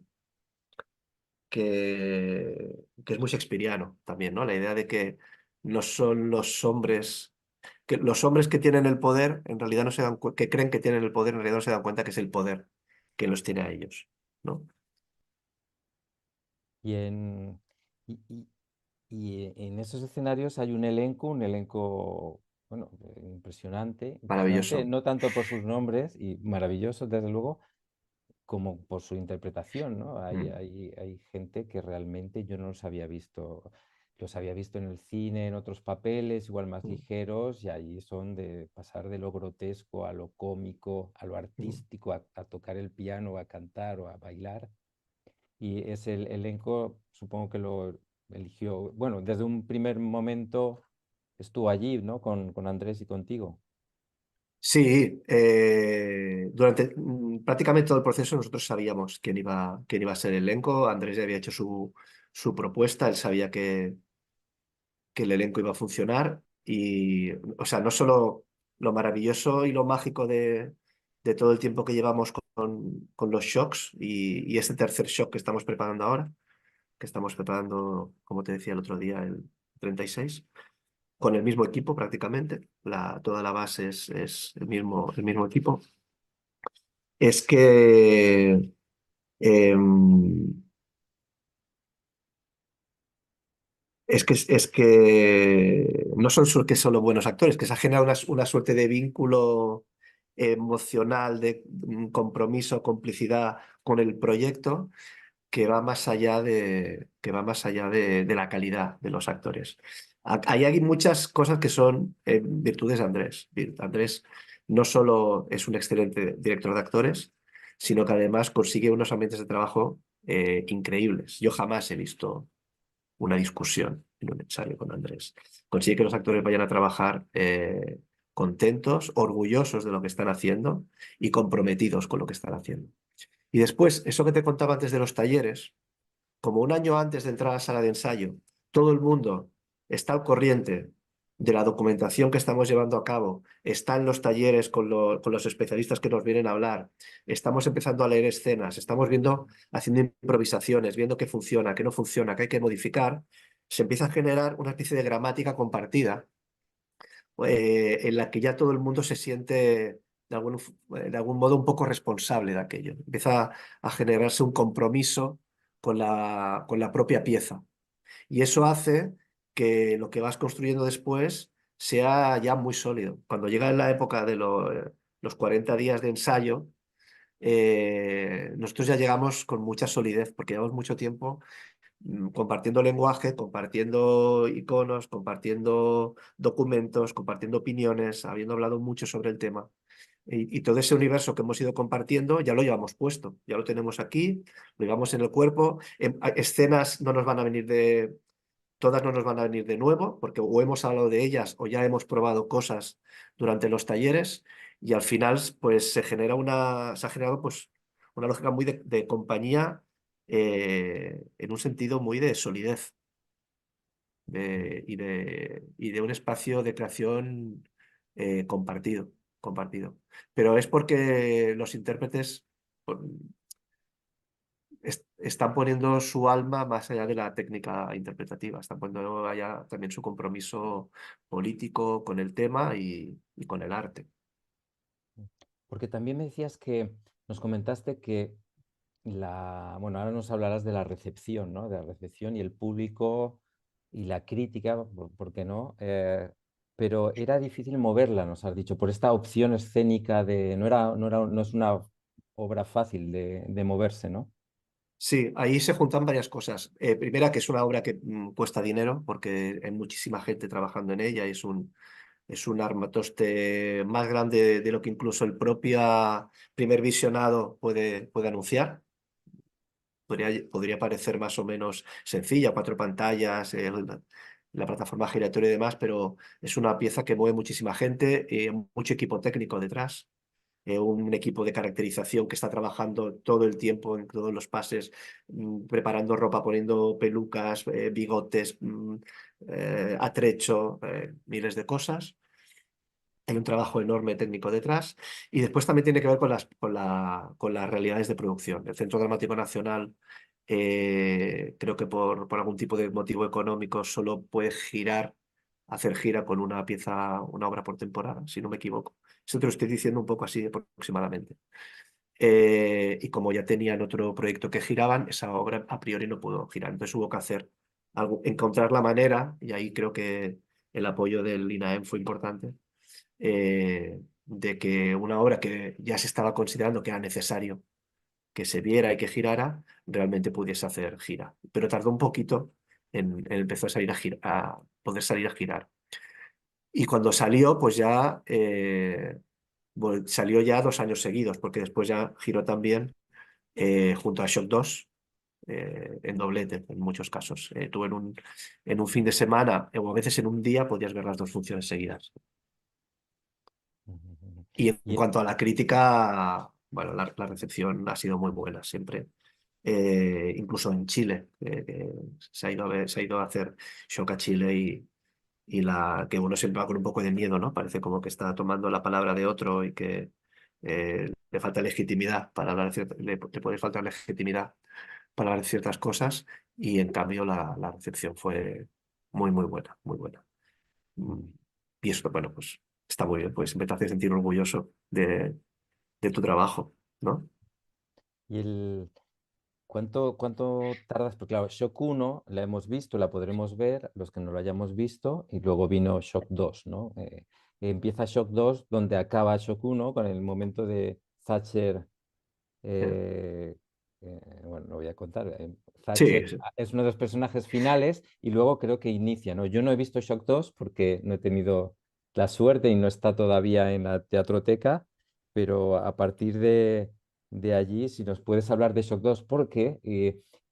es muy shakespeariano también, ¿no? La idea de que no son los hombres, que los hombres que tienen el poder, en realidad no se dan que creen que tienen el poder, en realidad no se dan cuenta que es el poder que los tiene a ellos, ¿no? Y en esos escenarios hay un elenco, bueno, impresionante, Maravilloso. no tanto por sus nombres y maravillosos, desde luego, como por su interpretación, ¿no? Mm, Hay gente que realmente yo no los había visto en el cine, en otros papeles, igual más mm, ligeros, y ahí son de pasar de lo grotesco a lo cómico, a lo mm. artístico, a tocar el piano, a cantar o a bailar. Y es el elenco, supongo que lo eligió, bueno, desde un primer momento estuvo allí, ¿no? Con Andrés y contigo. Sí, durante prácticamente todo el proceso nosotros sabíamos quién iba a ser el elenco. Andrés ya había hecho su propuesta, él sabía que el elenco iba a funcionar y, o sea, no solo lo maravilloso y lo mágico de todo el tiempo que llevamos con los shocks y este tercer shock que estamos preparando ahora, que estamos preparando, como te decía el otro día, el 36, con el mismo equipo prácticamente, toda la base es el mismo equipo, es que... em, es que no son que solo buenos actores, que se ha generado una suerte de vínculo emocional, de compromiso, complicidad con el proyecto que va más allá de la calidad de los actores. Ahí hay muchas cosas que son virtudes de Andrés. Andrés no solo es un excelente director de actores, sino que además consigue unos ambientes de trabajo increíbles. Yo jamás he visto una discusión en un ensayo con Andrés. Consigue que los actores vayan a trabajar contentos, orgullosos de lo que están haciendo y comprometidos con lo que están haciendo. Y después, eso que te contaba antes de los talleres, como un año antes de entrar a la sala de ensayo, todo el mundo está al corriente de la documentación que estamos llevando a cabo, está en los talleres con los especialistas que nos vienen a hablar, estamos empezando a leer escenas, estamos haciendo improvisaciones, viendo qué funciona, qué no funciona, qué hay que modificar, se empieza a generar una especie de gramática compartida en la que ya todo el mundo se siente de algún modo un poco responsable de aquello. Empieza a generarse un compromiso con la propia pieza. Y eso hace que lo que vas construyendo después sea ya muy sólido. Cuando llega la época de los 40 días de ensayo, nosotros ya llegamos con mucha solidez, porque llevamos mucho tiempo compartiendo lenguaje, compartiendo iconos, compartiendo documentos, compartiendo opiniones, habiendo hablado mucho sobre el tema. Y todo ese universo que hemos ido compartiendo ya lo llevamos puesto, ya lo tenemos aquí, lo llevamos en el cuerpo. Escenas no nos van a venir todas no nos van a venir de nuevo, porque o hemos hablado de ellas o ya hemos probado cosas durante los talleres y al final pues se ha generado pues una lógica muy de compañía en un sentido muy de solidez y de un espacio de creación compartido. Pero es porque los intérpretes pues, están poniendo su alma más allá de la técnica interpretativa, están poniendo allá también su compromiso político con el tema y con el arte. Porque también me decías nos comentaste que bueno, ahora nos hablarás de la recepción, ¿no? De la recepción y el público y la crítica, ¿por qué no? Pero era difícil moverla, nos has dicho, por esta opción escénica no es una obra fácil de moverse, ¿no? Sí, ahí se juntan varias cosas. Primera, que es una obra que cuesta dinero porque hay muchísima gente trabajando en ella y Es un armatoste más grande de lo que incluso el propio primer visionado puede anunciar. Podría parecer más o menos sencilla, 4 pantallas, la plataforma giratoria y demás, pero es una pieza que mueve muchísima gente, mucho equipo técnico detrás, un equipo de caracterización que está trabajando todo el tiempo en todos los pases, preparando ropa, poniendo pelucas, bigotes, atrecho, miles de cosas. Hay un trabajo enorme técnico detrás y después también tiene que ver con las realidades de producción. El Centro Dramático Nacional, creo que por algún tipo de motivo económico solo puede hacer gira con una pieza, una obra por temporada, si no me equivoco. Eso te lo estoy diciendo un poco así aproximadamente. Y como ya tenían otro proyecto que giraban, esa obra a priori no pudo girar. Entonces hubo que hacer algo, encontrar la manera, y ahí creo que el apoyo del INAEM fue importante, de que una obra que ya se estaba considerando que era necesario que se viera y que girara, realmente pudiese hacer gira. Pero tardó un poquito en empezar a salir a poder salir a girar. Y cuando salió, pues ya salió ya 2 años seguidos, porque después ya giró también junto a Shock 2 en doblete en muchos casos. Tú en un fin de semana o a veces en un día podías ver las 2 funciones seguidas. Y en Y, cuanto a la crítica, bueno, la recepción ha sido muy buena siempre. Incluso en Chile, que se ha ido a hacer Shock a Chile que uno siempre va con un poco de miedo, ¿no? Parece como que está tomando la palabra de otro y que le falta legitimidad para hablar le puede faltar legitimidad para hablar de ciertas cosas y en cambio la recepción fue muy, muy buena, muy buena. Mm, Y eso, bueno, pues está muy bien, pues me te hace sentir orgulloso de tu trabajo, ¿no? y el, ¿cuánto tardas? Porque claro, Shock 1 la hemos visto, la podremos ver, los que no lo hayamos visto, y luego vino Shock 2, ¿no? Empieza Shock 2 donde acaba Shock 1 con el momento de Thatcher. eh, bueno, no voy a contar. Thatcher Sí, sí. es uno de los personajes finales y luego creo que inicia, ¿no? Yo no he visto Shock 2 porque no he tenido la suerte y no está todavía en la teatroteca, pero a partir de allí, si nos puedes hablar de Shock 2, porque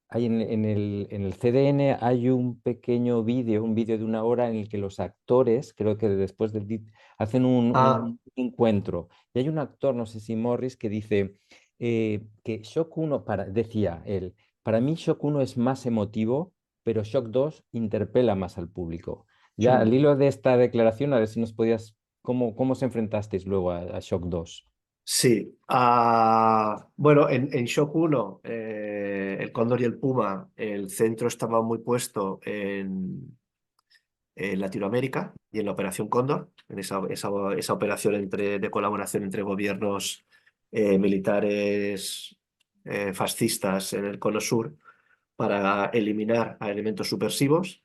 hay en el CDN hay un pequeño vídeo, un vídeo de 1 hora en el que los actores, creo que después hacen Ah, un encuentro. Y hay un actor, no sé si Morris, que dice que Shock 1, decía él, para mí Shock 1 es más emotivo, pero Shock 2 interpela más al público. Ya al mm. hilo de esta declaración, a ver si nos podías, ¿cómo os enfrentasteis luego a Shock 2? Sí. Bueno, en Shock 1, el Cóndor y el Puma, el centro estaba muy puesto en Latinoamérica y en la Operación Cóndor, en esa operación de colaboración entre gobiernos militares fascistas en el Cono Sur para eliminar a elementos subversivos.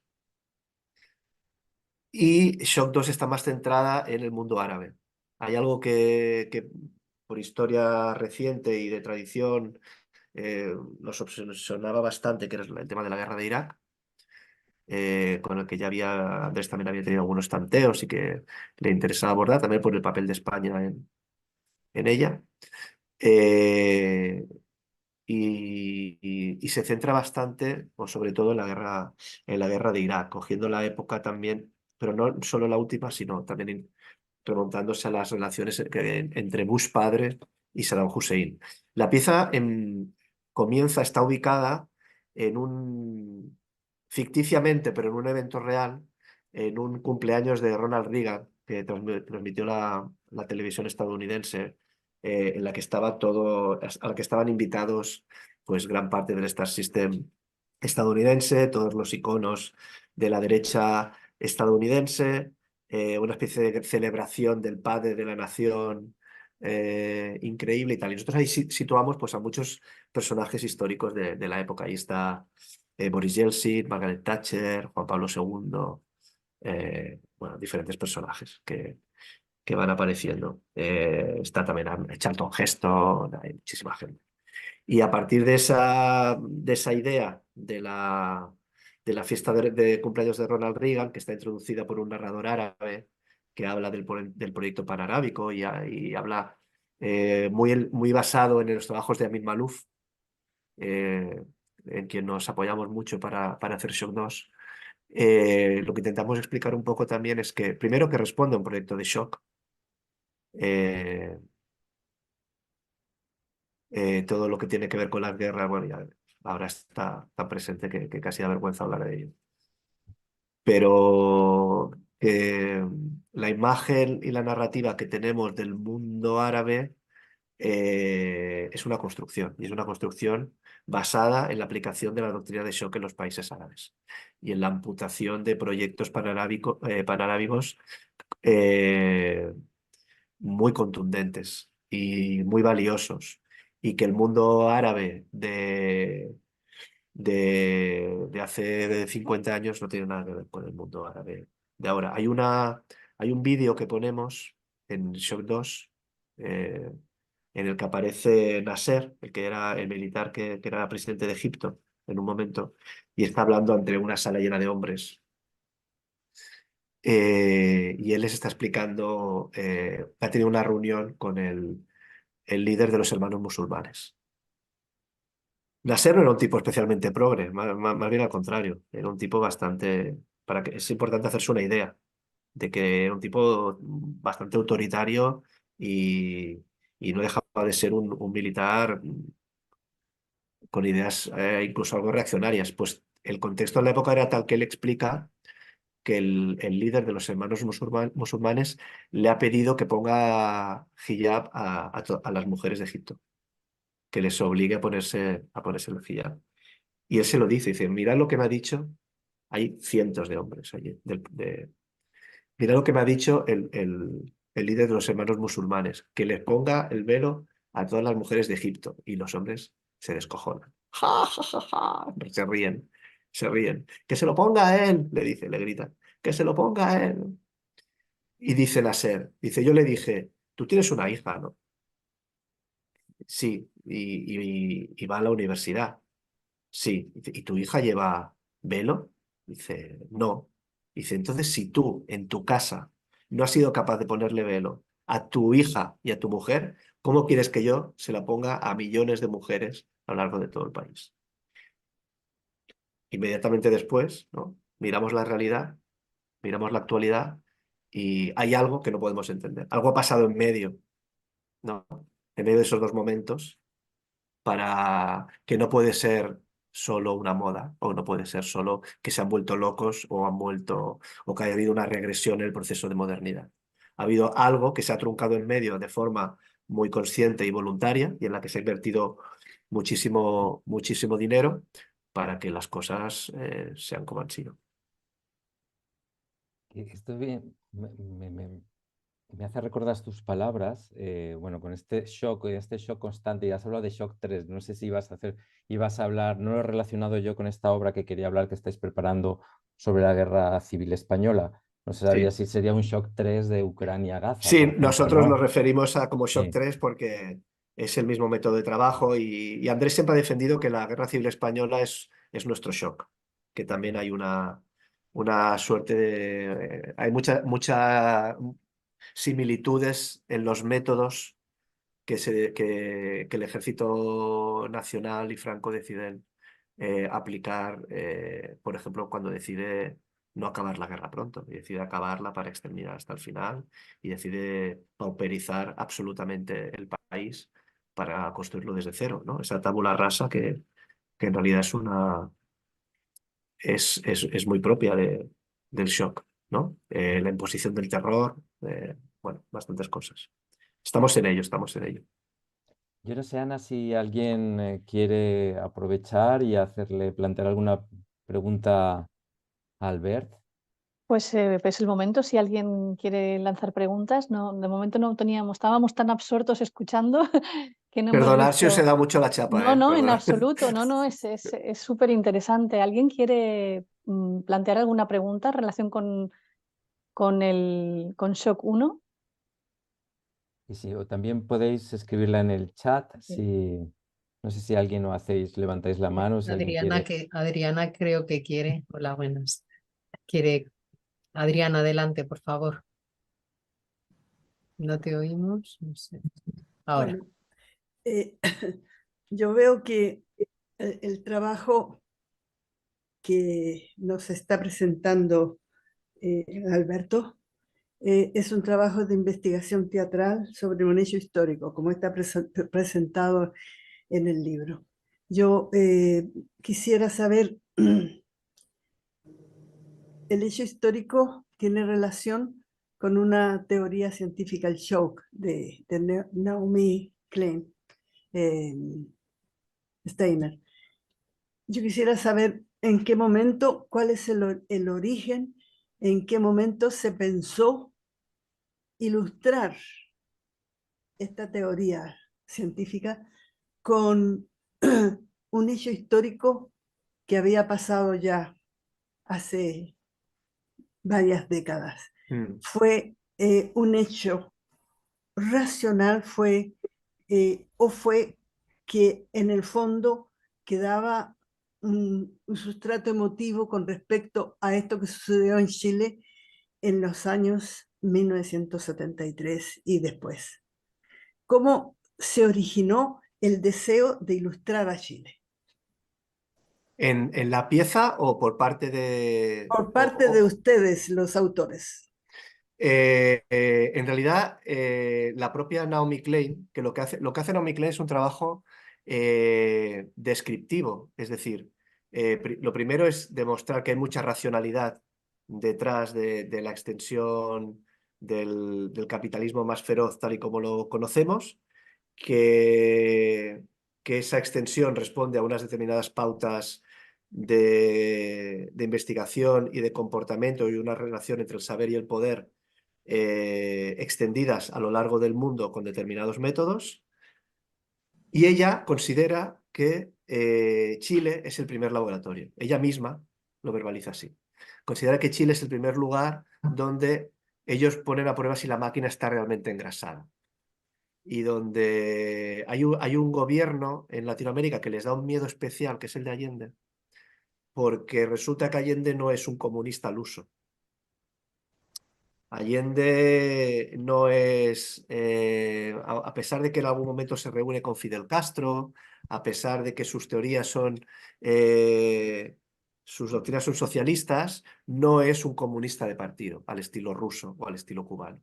Y Shock 2 está más centrada en el mundo árabe. Hay algo que por historia reciente y de tradición nos obsesionaba bastante, que era el tema de la guerra de Irak, con el que Andrés también había tenido algunos tanteos y que le interesaba abordar, también por el papel de España en ella. Eh, y se centra bastante, o sobre todo en la guerra de Irak, cogiendo la época también, pero no solo la última, sino también remontándose a las relaciones entre Bush padre y Saddam Hussein. La pieza está ubicada en ficticiamente, pero en un evento real, en un cumpleaños de Ronald Reagan, que transmitió la televisión estadounidense, en la que a la que estaban invitados pues gran parte del Star System estadounidense, todos los iconos de la derecha estadounidense, una especie de celebración del padre de la nación increíble y tal. Y nosotros ahí situamos pues, a muchos personajes históricos de la época. Ahí está Boris Yeltsin, Margaret Thatcher, Juan Pablo II, bueno, diferentes personajes que van apareciendo. Está también Charlton Heston, hay muchísima gente. Y a partir de esa idea de la fiesta de cumpleaños de Ronald Reagan, que está introducida por un narrador árabe, que habla del proyecto panarábico y habla muy basado en los trabajos de Amin Maalouf, en quien nos apoyamos mucho para hacer Shock 2. Lo que intentamos explicar un poco también es que, primero, que responde a un proyecto de shock. Todo lo que tiene que ver con las guerras, bueno, ya ahora está tan presente que casi da vergüenza hablar de ello. Pero la imagen y la narrativa que tenemos del mundo árabe es una construcción, y es una construcción basada en la aplicación de la doctrina de shock en los países árabes y en la amputación de proyectos panarábicos muy contundentes y muy valiosos, y que el mundo árabe de hace 50 años no tiene nada que ver con el mundo árabe de ahora. Hay un vídeo que ponemos en Shock 2 en el que aparece Nasser, el que era el militar que era presidente de Egipto en un momento, y está hablando ante una sala llena de hombres. Y él les está explicando, ha tenido una reunión con el líder de los hermanos musulmanes. Nasser no era un tipo especialmente progre, más bien al contrario, era un tipo bastante, es importante hacerse una idea de que era un tipo bastante autoritario y no dejaba de ser un militar con ideas incluso algo reaccionarias. Pues el contexto de la época era tal que él explica que el líder de los hermanos musulmanes le ha pedido que ponga hijab a las mujeres de Egipto, que les obligue a ponerse el hijab. Y él se lo dice, mirad lo que me ha dicho, hay cientos de hombres allí, mirad lo que me ha dicho el líder de los hermanos musulmanes, que les ponga el velo a todas las mujeres de Egipto. Y los hombres se descojonan. ¡Ja, ja, ja, ja! Se ríen, se ríen. Que se lo ponga a él, le dice, le grita. Que se lo ponga a él. Y dice Nasser, dice, yo le dije, tú tienes una hija, ¿no? Sí, y va a la universidad. Sí, ¿y tu hija lleva velo? Dice, no. Dice, entonces si tú en tu casa no has sido capaz de ponerle velo a tu hija y a tu mujer, ¿cómo quieres que yo se la ponga a millones de mujeres a lo largo de todo el país? Inmediatamente después, ¿no? Miramos la realidad, miramos la actualidad y hay algo que no podemos entender. Algo ha pasado en medio, ¿no? En medio de esos dos momentos, para que no puede ser solo una moda, o no puede ser solo que se han vuelto locos o que haya habido una regresión en el proceso de modernidad. Ha habido algo que se ha truncado en medio de forma muy consciente y voluntaria, y en la que se ha invertido muchísimo, muchísimo dinero para que las cosas sean como han sido. Esto bien, me hace recordar tus palabras, bueno, con este shock constante, ya has hablado de Shock 3, no sé si ibas a hablar, no lo he relacionado yo con esta obra que quería hablar que estáis preparando sobre la Guerra Civil Española, no sabía Sí. si sería un Shock 3 de Ucrania-Gaza, Sí, por ejemplo, nosotros ¿no? nos referimos a como Shock Sí. 3 porque es el mismo método de trabajo y Andrés siempre ha defendido que la Guerra Civil Española es nuestro shock, que también hay una suerte de... hay muchas similitudes en los métodos que el Ejército Nacional y Franco deciden aplicar, por ejemplo, cuando decide no acabar la guerra pronto, y decide acabarla para exterminar hasta el final, y decide pauperizar absolutamente el país para construirlo desde cero, ¿no? Esa tabula rasa que en realidad es muy propia del shock, ¿no? La imposición del terror, bueno, bastantes cosas. Estamos en ello, estamos en ello. Yo no sé, Ana, si alguien quiere aprovechar y plantear alguna pregunta a Albert. Pues es el momento, si alguien quiere lanzar preguntas. No, de momento no teníamos, estábamos tan absortos escuchando que no hemos Perdonad si os he visto. dado mucho la chapa, No, no, en Perdonad. absoluto, no, es súper interesante. ¿Alguien quiere plantear alguna pregunta en relación con Shock 1? Y sí, o también podéis escribirla en el chat, no sé si alguien lo hacéis, levantáis la mano, si alguien quiere. Adriana creo que quiere. Hola, buenas. Quiere. Adriana, adelante, por favor. No te oímos, no sé. Ahora. Bueno, yo veo que el trabajo que nos está presentando Alberto es un trabajo de investigación teatral sobre un hecho histórico, como está presentado en el libro. Yo quisiera saber, el hecho histórico tiene relación con una teoría científica, el shock, de Naomi Klein, Steiner. Yo quisiera saber en qué momento, cuál es el origen, en qué momento se pensó ilustrar esta teoría científica con un hecho histórico que había pasado ya hace varias décadas. Fue un hecho racional, o fue que en el fondo quedaba un sustrato emotivo con respecto a esto que sucedió en Chile en los años 1973 y después. ¿Cómo se originó el deseo de ilustrar a Chile? ¿En la pieza o por parte de...? Por parte de ustedes, los autores. En realidad, la propia Naomi Klein, que lo que hace Naomi Klein es un trabajo descriptivo, es decir, lo primero es demostrar que hay mucha racionalidad detrás de la extensión del capitalismo más feroz tal y como lo conocemos, que esa extensión responde a unas determinadas pautas de investigación y de comportamiento y una relación entre el saber y el poder extendidas a lo largo del mundo con determinados métodos, y ella considera que Chile es el primer laboratorio. Ella misma lo verbaliza así. Considera que Chile es el primer lugar donde ellos ponen a prueba si la máquina está realmente engrasada. Y donde hay un gobierno en Latinoamérica que les da un miedo especial, que es el de Allende, porque resulta que Allende no es un comunista al uso. Allende no es, a pesar de que en algún momento se reúne con Fidel Castro, a pesar de que sus teorías son, sus doctrinas son socialistas, no es un comunista de partido, al estilo ruso o al estilo cubano.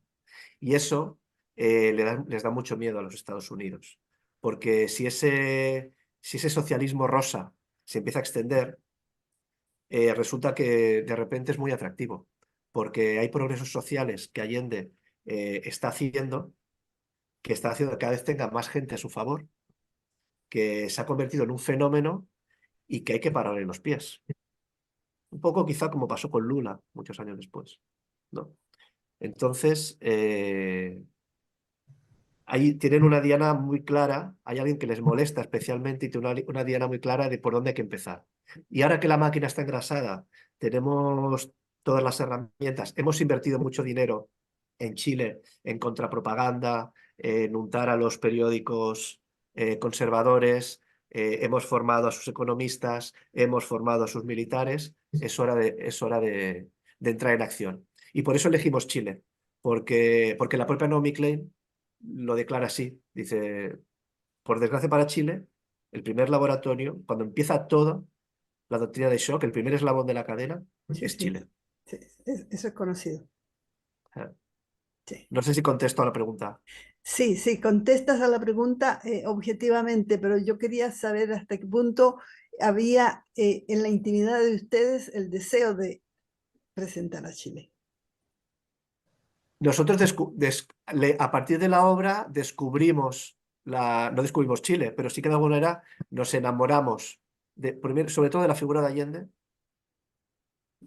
Y eso les da mucho miedo a los Estados Unidos, porque si ese socialismo rosa se empieza a extender, resulta que de repente es muy atractivo, porque hay progresos sociales que Allende está haciendo que cada vez tenga más gente a su favor, que se ha convertido en un fenómeno y que hay que pararle los pies. Un poco quizá como pasó con Lula muchos años después, ¿no? Entonces, ahí tienen una diana muy clara, hay alguien que les molesta especialmente y tiene una diana muy clara de por dónde hay que empezar. Y ahora que la máquina está engrasada, tenemos todas las herramientas, hemos invertido mucho dinero en Chile en contrapropaganda, en untar a los periódicos conservadores, hemos formado a sus economistas, hemos formado a sus militares, es hora de entrar en acción. Y por eso elegimos Chile, porque la propia Naomi Klein lo declara así, dice, por desgracia para Chile, el primer laboratorio, cuando empieza todo, la doctrina de shock, el primer eslabón de la cadena, es Chile. Sí, eso es conocido. Sí. No sé si contesto a la pregunta. Sí, sí, contestas a la pregunta objetivamente, pero yo quería saber hasta qué punto había en la intimidad de ustedes el deseo de presentar a Chile. Nosotros a partir de la obra descubrimos, no descubrimos Chile, pero sí que de alguna manera nos enamoramos, sobre todo de la figura de Allende.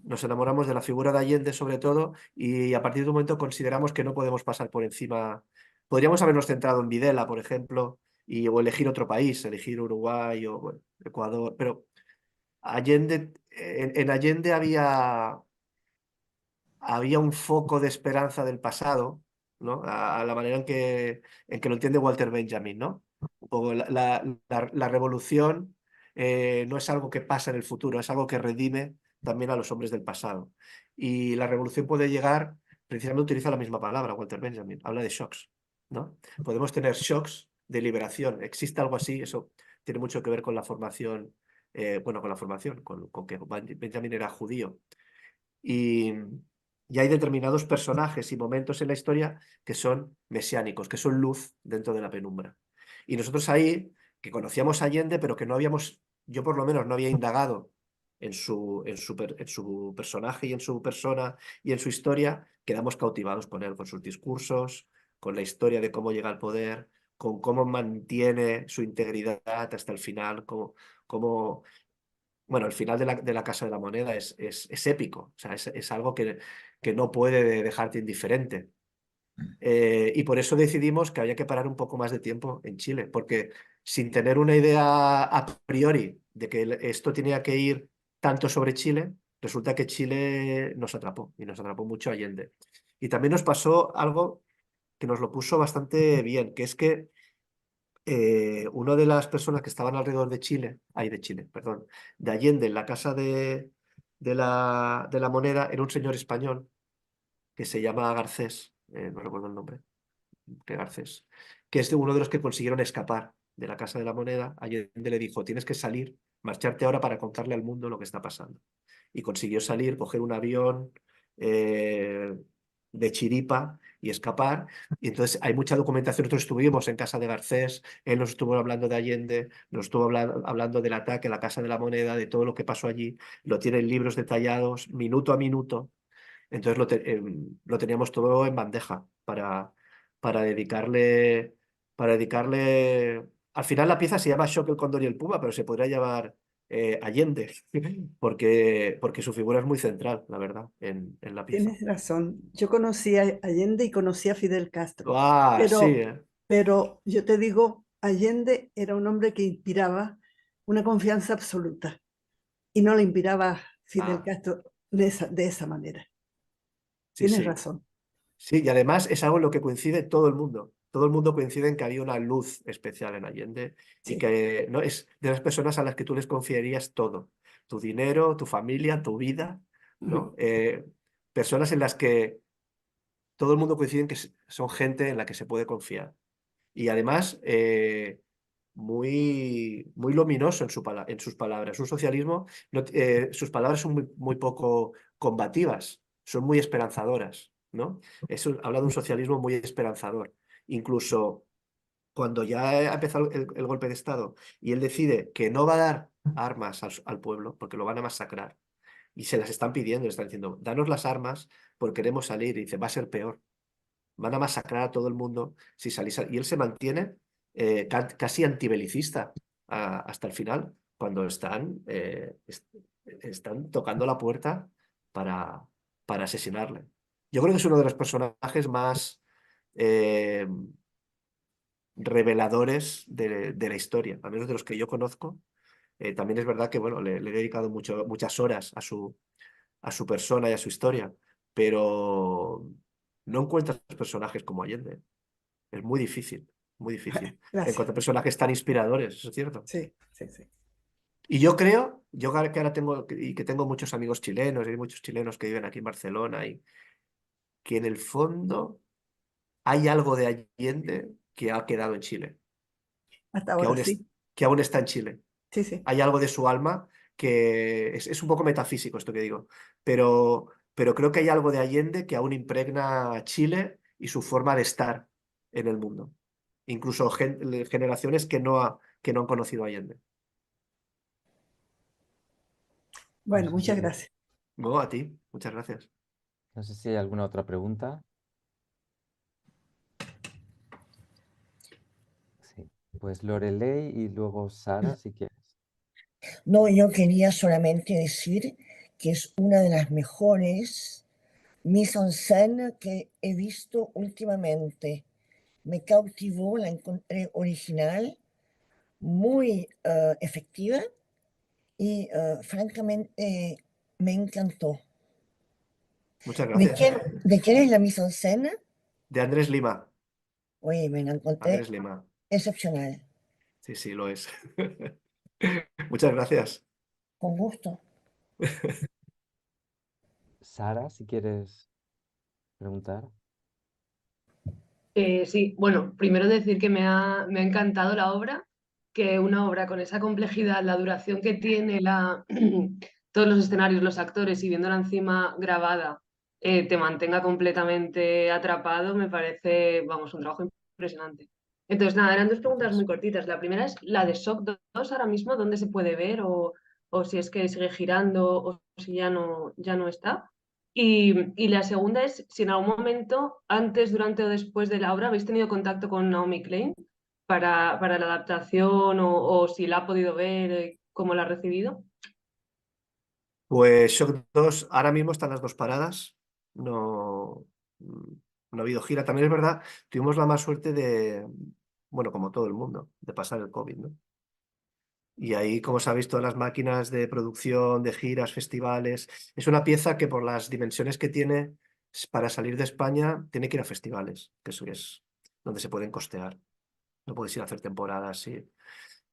Nos enamoramos de la figura de Allende sobre todo y a partir de un momento consideramos que no podemos pasar por encima. Podríamos habernos centrado en Videla, por ejemplo, o elegir otro país, elegir Uruguay o bueno, Ecuador, pero Allende, en Allende había un foco de esperanza del pasado, ¿no? A la manera en que lo entiende Walter Benjamin, ¿no? Un poco la revolución no es algo que pasa en el futuro, es algo que redime también a los hombres del pasado. Y la revolución puede llegar precisamente utiliza la misma palabra, Walter Benjamin, habla de shocks, ¿no? Podemos tener shocks de liberación. ¿Existe algo así? Eso tiene mucho que ver con la formación, bueno, con la formación, con que Benjamin era judío. Y hay determinados personajes y momentos en la historia que son mesiánicos, que son luz dentro de la penumbra. Y nosotros ahí, que conocíamos a Allende, pero que no habíamos, yo por lo menos no había indagado en su personaje y en su persona y en su historia, quedamos cautivados con él, con sus discursos, con la historia de cómo llega al poder, con cómo mantiene su integridad hasta el final, cómo bueno, el final de la Casa de la Moneda es épico, o sea, es algo que no puede dejarte indiferente. Y por eso decidimos que había que parar un poco más de tiempo en Chile, porque sin tener una idea a priori de que esto tenía que ir tanto sobre Chile, resulta que Chile nos atrapó y nos atrapó mucho Allende. Y también nos pasó algo que nos lo puso bastante bien, que es que una de las personas que estaban alrededor de Chile, perdón, de Allende, en la casa de la Moneda, era un señor español que se llama Garcés, no recuerdo el nombre, que Garcés, que es de uno de los que consiguieron escapar de la Casa de la Moneda. Allende le dijo, tienes que salir, marcharte ahora para contarle al mundo lo que está pasando. Y consiguió salir, coger un avión de chiripa y escapar. Y entonces hay mucha documentación. Nosotros estuvimos en casa de Garcés, él nos estuvo hablando de Allende, nos estuvo hablando del ataque a la Casa de la Moneda, de todo lo que pasó allí. Lo tiene en libros detallados, minuto a minuto. Entonces lo teníamos todo en bandeja para dedicarle, para dedicarle. Al final la pieza se llama Shock, el Cóndor y el Puma, pero se podría llamar Allende, porque su figura es muy central, la verdad, en la pieza. Tienes razón. Yo conocí a Allende y conocí a Fidel Castro, Ah, sí, pero yo te digo, Allende era un hombre que inspiraba una confianza absoluta y no le inspiraba Fidel Ah, Castro de esa manera. sí, Tienes sí. razón. Sí, y además es algo en lo que coincide todo el mundo. Todo el mundo coincide en que había una luz especial en Allende y Sí. que no es de las personas a las que tú les confiarías todo, tu dinero, tu familia, tu vida, ¿no? Personas en las que todo el mundo coincide en que son gente en la que se puede confiar. Y además, muy luminoso en sus palabras. Un socialismo, sus palabras son muy poco combativas, son muy esperanzadoras, ¿no? Habla de un socialismo muy esperanzador. Incluso cuando ya ha empezado el golpe de Estado y él decide que no va a dar armas al pueblo porque lo van a masacrar y se las están pidiendo, le están diciendo, danos las armas porque queremos salir. Y dice, va a ser peor, van a masacrar a todo el mundo si salís. Y él se mantiene casi antibelicista hasta el final, cuando están tocando la puerta para, para asesinarle. Yo creo que es uno de los personajes más eh, reveladores de la historia, al menos de los que yo conozco. También es verdad que bueno, le he dedicado muchas horas a su persona y a su historia, pero no encuentras personajes como Allende. Es muy difícil, muy difícil. Gracias. Encontrar personajes tan inspiradores, eso es cierto. Sí, sí, sí. Y yo creo, yo que ahora tengo, y que tengo muchos amigos chilenos, y hay muchos chilenos que viven aquí en Barcelona, y que en el fondo hay algo de Allende que ha quedado en Chile, Hasta que ahora aún, sí. que aún está en Chile. Sí, sí. Hay algo de su alma que es un poco metafísico esto que digo, pero creo que hay algo de Allende que aún impregna a Chile y su forma de estar en el mundo. Incluso generaciones que no han conocido a Allende. No Bueno, sé si muchas gracias. No, a ti, muchas gracias. no sé si hay alguna otra pregunta. Sí. Pues Lorelei y luego Sara, si quieres. No, yo quería solamente decir que es una de las mejores mise en scène que he visto últimamente. Me cautivó, la encontré original, muy efectiva y francamente me encantó. Muchas gracias. ¿De quién es la mise en scène? De Andrés Lima. Oye, me la encontré Andrés Lima. excepcional. Sí, sí, lo es. Muchas gracias. Con gusto. Sara, si quieres. preguntar? Sí, bueno, primero decir que me ha encantado la obra, que una obra con esa complejidad, la duración que tiene, todos los escenarios, los actores y viéndola encima grabada, te mantenga completamente atrapado, me parece, vamos, un trabajo impresionante. Entonces, nada, eran dos preguntas muy cortitas. La primera es la de Shock 2 ahora mismo, ¿dónde se puede ver? O si es que sigue girando o si ya no está. Y la segunda es si en algún momento, antes, durante o después de la obra, habéis tenido contacto con Naomi Klein para la adaptación o si la ha podido ver, cómo la ha recibido. Pues Shock 2, ahora mismo están las dos paradas. No, no ha habido gira. También es verdad, tuvimos la más suerte de, bueno, como todo el mundo, de pasar el COVID, ¿no? Y ahí, como sabéis, todas las máquinas de producción, de giras, festivales. Es una pieza que por las dimensiones que tiene, para salir de España, tiene que ir a festivales, que eso es donde se pueden costear. No puedes ir a hacer temporadas, sí.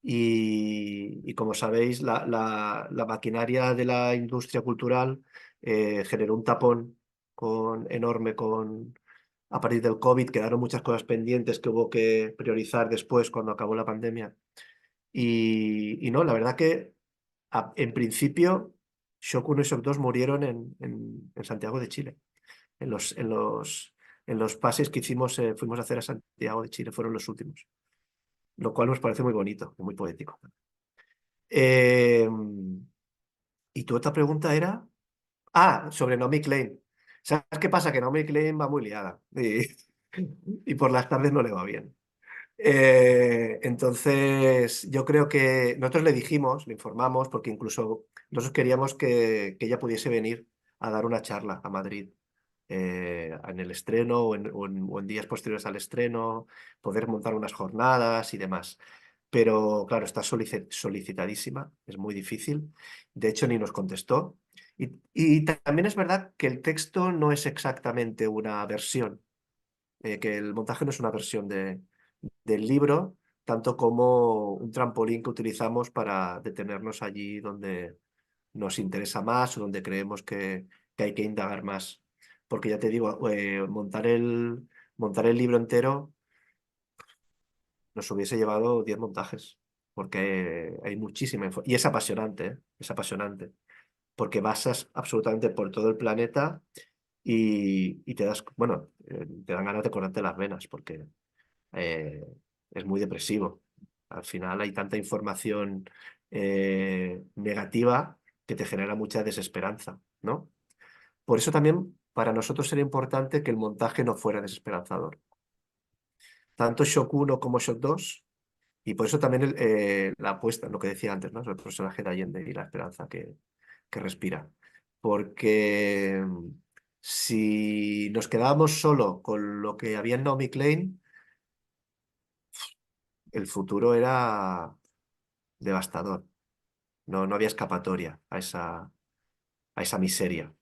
Y como sabéis, la maquinaria de la industria cultural generó un tapón enorme a partir del COVID. Quedaron muchas cosas pendientes que hubo que priorizar después cuando acabó la pandemia. Y no, la verdad que en principio Shock 1 y Shock 2 murieron en Santiago de Chile. En los pases que hicimos, fuimos a hacer a Santiago de Chile, fueron los últimos. Lo cual nos parece muy bonito y muy poético. ¿Y tu otra pregunta era? Ah, sobre Naomi Klein. ¿Sabes qué pasa? Que Naomi Klein va muy liada y por las tardes no le va bien. Entonces, yo creo que nosotros le dijimos, le informamos, porque incluso nosotros queríamos que ella pudiese venir a dar una charla a Madrid en el estreno o en días posteriores al estreno, poder montar unas jornadas y demás. Pero claro, está solicitadísima, es muy difícil. De hecho, ni nos contestó. Y también es verdad que el texto no es exactamente una versión, que el montaje no es una versión del libro, tanto como un trampolín que utilizamos para detenernos allí donde nos interesa más o donde creemos que hay que indagar más. Porque ya te digo, montar el libro entero nos hubiese llevado 10 montajes, porque hay muchísima información. Y es apasionante, ¿eh? Es apasionante, porque pasas absolutamente por todo el planeta y te bueno, te dan ganas de cortarte las venas, porque eh, es muy depresivo. Al final hay tanta información negativa que te genera mucha desesperanza, ¿no? Por eso también para nosotros era importante que el montaje no fuera desesperanzador. Tanto Shock 1 como Shock 2, y por eso también la apuesta, lo que decía antes, ¿no? Sobre el personaje de Allende y la esperanza que respira. Porque si nos quedábamos solo con lo que había en Naomi Klein, el futuro era devastador. No había escapatoria a esa miseria.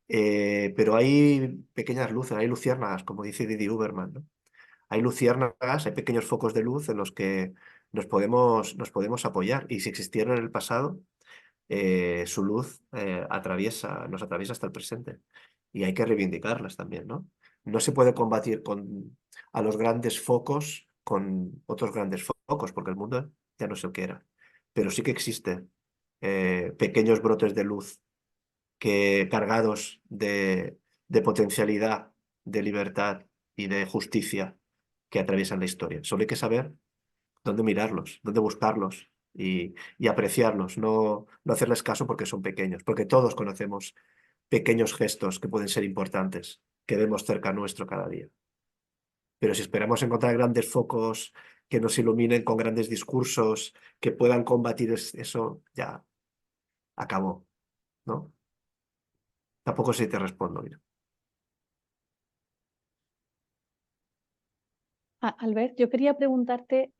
Pero hay pequeñas luces, hay luciérnagas, como dice Didi Uberman, ¿no? Hay luciérnagas, hay pequeños focos de luz en los que nos podemos apoyar. Y si existieron en el pasado, su luz nos atraviesa hasta el presente. Y hay que reivindicarlas también, ¿no? No se puede combatir a los grandes focos con otros grandes focos, porque el mundo ya no es el que era. Pero sí que existen pequeños brotes de luz cargados de potencialidad, de libertad y de justicia que atraviesan la historia. Solo hay que saber dónde mirarlos, dónde buscarlos y apreciarlos, no hacerles caso porque son pequeños, porque todos conocemos pequeños gestos que pueden ser importantes, que vemos cerca nuestro cada día. Pero si esperamos encontrar grandes focos que nos iluminen con grandes discursos, que puedan combatir eso, ya acabó, ¿no? Tampoco sé si te respondo, mira. Albert, yo quería preguntarte,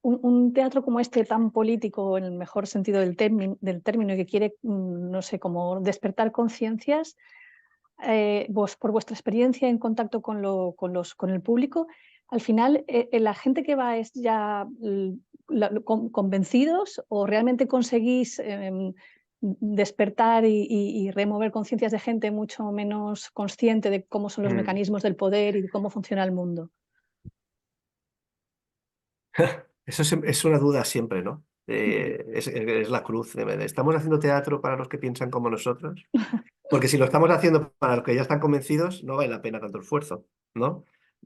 un teatro como este tan político en el mejor sentido del término y que quiere, no sé, como despertar conciencias, vos por vuestra experiencia en contacto con el público, al final la gente que va es ya convencidos o realmente conseguís despertar y remover conciencias de gente mucho menos consciente de cómo son los mecanismos del poder y de cómo funciona el mundo. Eso es una duda siempre, ¿no? Es la cruz. ¿Estamos haciendo teatro para los que piensan como nosotros? Porque si lo estamos haciendo para los que ya están convencidos, no vale la pena tanto esfuerzo, ¿no?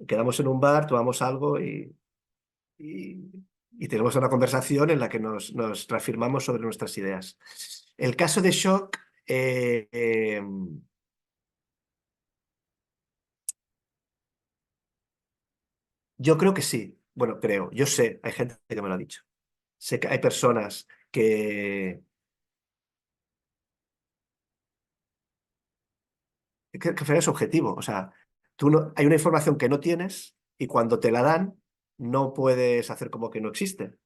Quedamos en un bar, tomamos algo y tenemos una conversación en la que nos reafirmamos sobre nuestras ideas. El caso de Shock, yo creo que sí. Bueno, creo, yo sé, hay gente que me lo ha dicho. Sé que hay personas que al final es objetivo. O sea, hay una información que no tienes y cuando te la dan no puedes hacer como que no existe,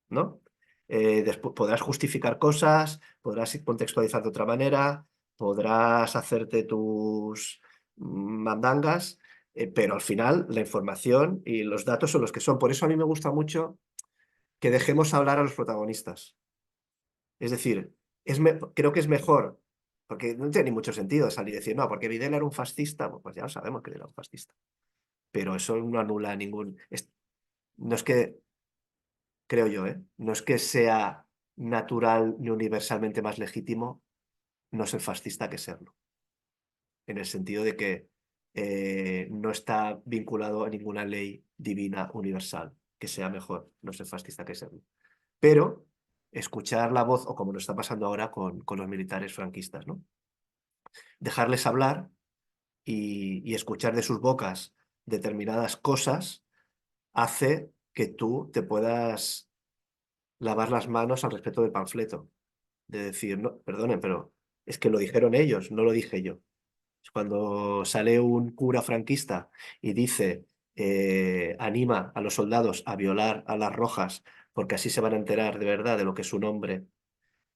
¿no? Después podrás justificar cosas, podrás contextualizar de otra manera, podrás hacerte tus mandangas, pero al final la información y los datos son los que son. Por eso a mí me gusta mucho que dejemos hablar a los protagonistas. Es decir, creo que es mejor, porque no tiene ni mucho sentido salir y decir, no, porque Videla era un fascista, pues ya lo sabemos que era un fascista. Pero eso no anula ningún... No es que, creo yo, no es que sea natural ni universalmente más legítimo no ser fascista que serlo. En el sentido de que no está vinculado a ninguna ley divina universal que sea mejor no ser fascista que serlo. Pero escuchar la voz, o como nos está pasando ahora con los militares franquistas, ¿no? Dejarles hablar y escuchar de sus bocas determinadas cosas hace que tú te puedas lavar las manos al respecto del panfleto. De decir, no, perdonen, pero es que lo dijeron ellos, no lo dije yo. Cuando sale un cura franquista y dice, anima a los soldados a violar a las rojas porque así se van a enterar de verdad de lo que es un hombre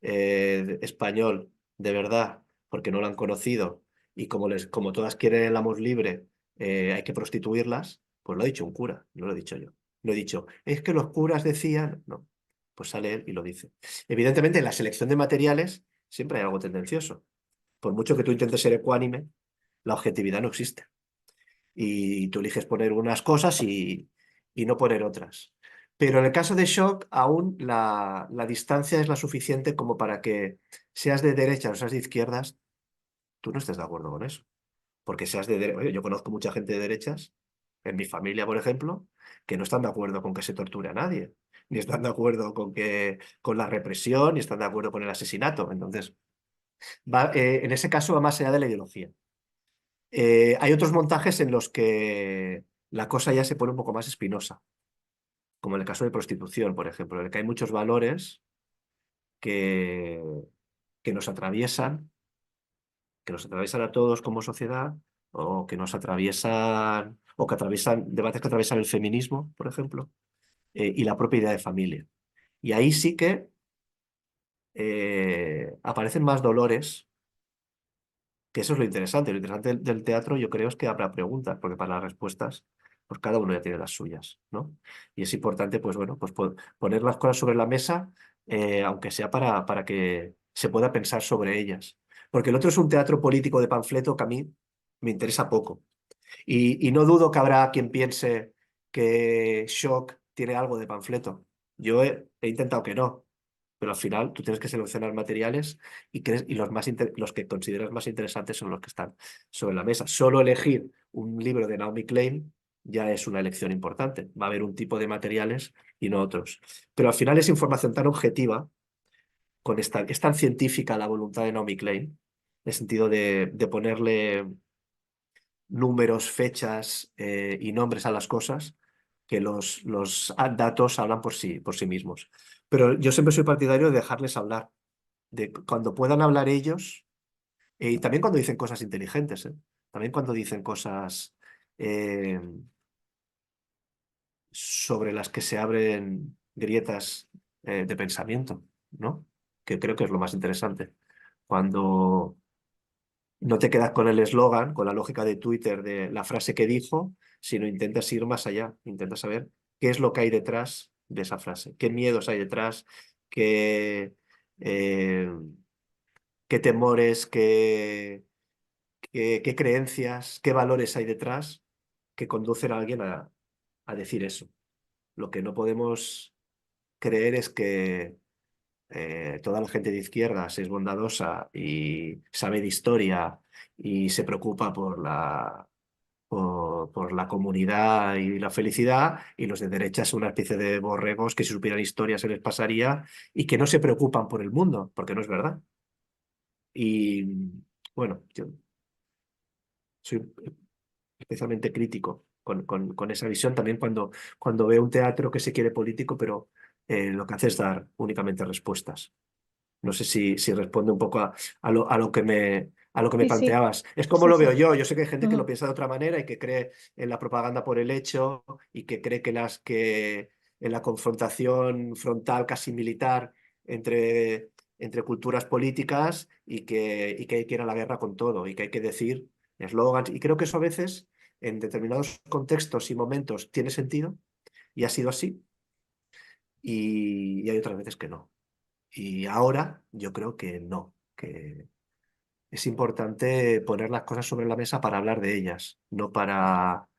español de verdad, porque no lo han conocido, y como todas quieren el amor libre, hay que prostituirlas, pues lo ha dicho un cura, no lo he dicho yo. No he dicho, es que los curas decían, no, pues sale él y lo dice. Evidentemente, en la selección de materiales siempre hay algo tendencioso. Por mucho que tú intentes ser ecuánime, la objetividad no existe. Y tú eliges poner unas cosas y no poner otras. Pero en el caso de Shock, aún la distancia es la suficiente como para que seas de derechas o seas de izquierdas, tú no estés de acuerdo con eso. Porque seas Oye, yo conozco mucha gente de derechas, en mi familia, por ejemplo, que no están de acuerdo con que se torture a nadie, ni están de acuerdo con la represión, ni están de acuerdo con el asesinato. Entonces, en ese caso va más allá de la ideología. Hay otros montajes en los que la cosa ya se pone un poco más espinosa, como en el caso de prostitución, por ejemplo, en el que hay muchos valores que, que nos atraviesan, a todos como sociedad, o que nos atraviesan, o que atraviesan debates que atraviesan el feminismo, por ejemplo, y la propia idea de familia. Y ahí sí que aparecen más dolores, que eso es lo interesante. Lo interesante del teatro, yo creo, es que habrá preguntas, porque para las respuestas, pues cada uno ya tiene las suyas, ¿no? Y es importante, pues bueno, pues poner las cosas sobre la mesa, aunque sea para que se pueda pensar sobre ellas. Porque el otro es un teatro político de panfleto que a mí me interesa poco. Y no dudo que habrá quien piense que Shock tiene algo de panfleto. Yo he intentado que no, pero al final tú tienes que seleccionar materiales y los que consideras más interesantes son los que están sobre la mesa. Solo elegir un libro de Naomi Klein ya es una elección importante. Va a haber un tipo de materiales y no otros. Pero al final es información tan objetiva, es tan científica la voluntad de Naomi Klein, en el sentido de ponerle números, fechas y nombres a las cosas, que los datos hablan por sí mismos. Pero yo siempre soy partidario de dejarles hablar, de cuando puedan hablar ellos, y también cuando dicen cosas inteligentes, también cuando dicen cosas sobre las que se abren grietas de pensamiento, ¿no? Que creo que es lo más interesante. Cuando no te quedas con el eslogan, con la lógica de Twitter de la frase que dijo, sino intentas ir más allá, intentas saber qué es lo que hay detrás de esa frase, qué miedos hay detrás, qué qué temores, qué creencias, qué valores hay detrás que conducen a alguien a decir eso. Lo que no podemos creer es que toda la gente de izquierdas es bondadosa y sabe de historia y se preocupa por la comunidad y la felicidad, y los de derecha son una especie de borregos que si supieran historia se les pasaría y que no se preocupan por el mundo, porque no es verdad. Y bueno, yo soy especialmente crítico con esa visión también cuando veo un teatro que se quiere político, pero lo que hace es dar únicamente respuestas. No sé si responde un poco a lo que me Sí, sí, planteabas. Es como sí, lo sí. veo yo. Yo sé que hay gente que lo Ujú. piensa de otra manera y que cree en la propaganda por el hecho y que cree que en la confrontación frontal casi militar entre culturas políticas y que hay que ir a la guerra con todo y que hay que decir eslogans. Y creo que eso a veces, en determinados contextos y momentos, tiene sentido y ha sido así, y hay otras veces que no. Y ahora yo creo que no, que es importante poner las cosas sobre la mesa para hablar de ellas, no para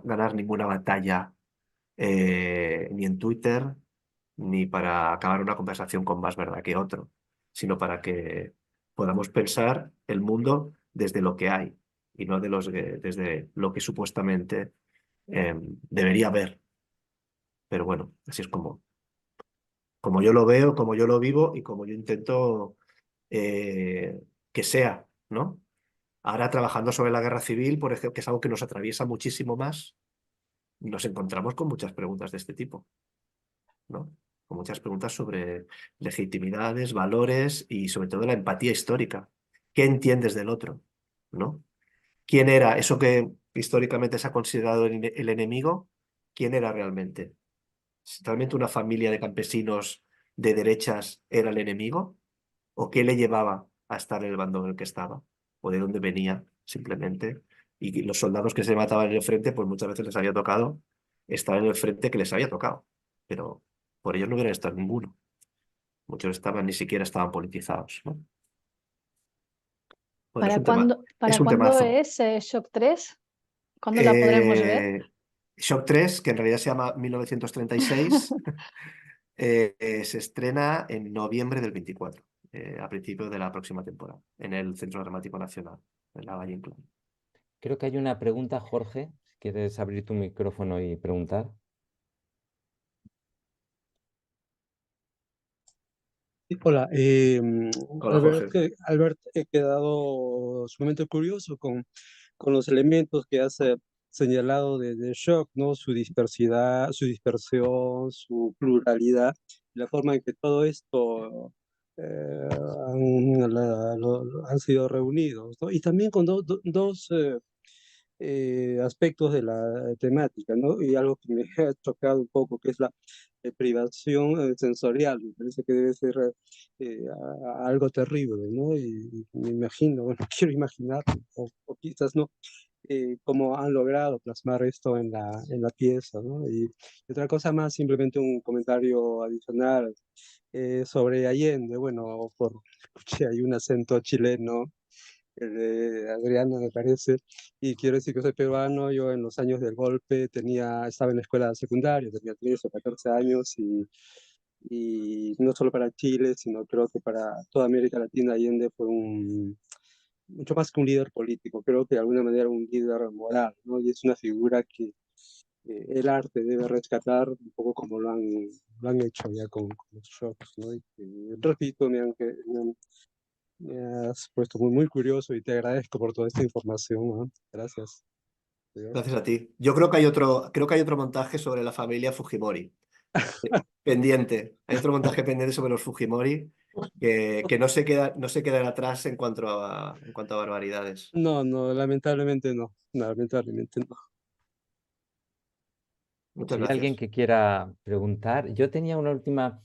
ganar ninguna batalla, ni en Twitter, ni para acabar una conversación con más verdad que otro, sino para que podamos pensar el mundo desde lo que hay y no desde lo que supuestamente debería haber. Pero bueno, así es como yo lo veo, como yo lo vivo y como yo intento que sea, ¿no? Ahora trabajando sobre la guerra civil, por ejemplo, que es algo que nos atraviesa muchísimo más, nos encontramos con muchas preguntas de este tipo, ¿no? Con muchas preguntas sobre legitimidades, valores y sobre todo la empatía histórica. ¿Qué entiendes del otro? ¿No? ¿Quién era eso que históricamente se ha considerado el enemigo? ¿Quién era realmente? ¿Realmente una familia de campesinos de derechas era el enemigo? ¿O qué le llevaba a estar en el bando en el que estaba? ¿O de dónde venía, simplemente? Y los soldados que se mataban en el frente, pues muchas veces les había tocado estar en el frente que les había tocado. Pero por ellos no hubiera estado ninguno. Muchos ni siquiera estaban politizados, ¿no? Bueno, es ¿Para un cuándo temazo. es Shock 3? ¿Cuándo la podremos ver? Eh, Shock 3, que en realidad se llama 1936, se estrena en noviembre del 24, a principios de la próxima temporada, en el Centro Dramático Nacional, en la Valle Inclán. Creo que hay una pregunta, Jorge, si quieres abrir tu micrófono y preguntar. Sí, hola, Hola, Jorge. Albert, he quedado sumamente curioso con los elementos que has señalado de Shock, ¿no? Su dispersidad, su dispersión, su pluralidad, la forma en que todo esto han sido reunidos, ¿no? Y también con dos aspectos de la temática, ¿no? Y algo que me ha chocado un poco, que es la privación sensorial. Me parece que debe ser algo terrible, ¿no? Y me imagino, bueno, quiero imaginar, o quizás no, cómo han logrado plasmar esto en la pieza, ¿no? Y otra cosa más, simplemente un comentario adicional sobre Allende. Bueno, escuché hay un acento chileno, el de Adriano me parece, y quiero decir que soy peruano. Yo en los años del golpe estaba en la escuela secundaria, tenía 13 o 14 años, y no solo para Chile, sino creo que para toda América Latina. Allende fue mucho más que un líder político, creo que de alguna manera un líder moral, ¿no? Y es una figura que el arte debe rescatar un poco como lo han hecho ya con los shocks, ¿no? Y que, repito, me has puesto muy curioso y te agradezco por toda esta información, ¿no? Gracias. Adiós. Gracias a ti. Yo creo que hay otro montaje sobre la familia Fujimori pendiente. Hay otro montaje pendiente sobre los Fujimori que no se quedan atrás en cuanto a barbaridades. No, no, lamentablemente no. No, lamentablemente no. Muchas Si hay alguien gracias. que quiera preguntar, yo tenía una última.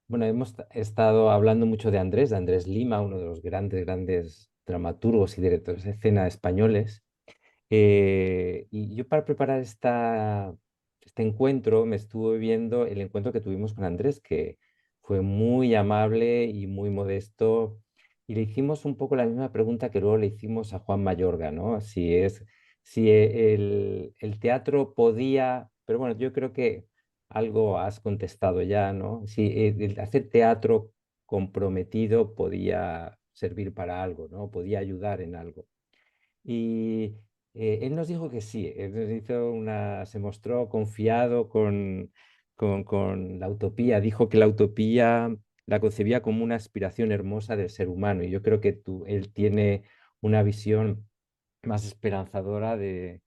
Bueno, hemos estado hablando mucho de Andrés Lima, uno de los grandes dramaturgos y directores de escena españoles. Y yo para preparar este encuentro me estuve viendo el encuentro que tuvimos con Andrés, que fue muy amable y muy modesto. Y le hicimos un poco la misma pregunta que luego le hicimos a Juan Mayorga, ¿no? Si el teatro podía, pero bueno, yo creo que algo has contestado ya, ¿no? Si el hacer teatro comprometido podía servir para algo, ¿no? Podía ayudar en algo. Y él nos dijo que sí, él nos se mostró confiado con la utopía, dijo que la utopía la concebía como una aspiración hermosa del ser humano y yo creo que él tiene una visión más esperanzadora eh,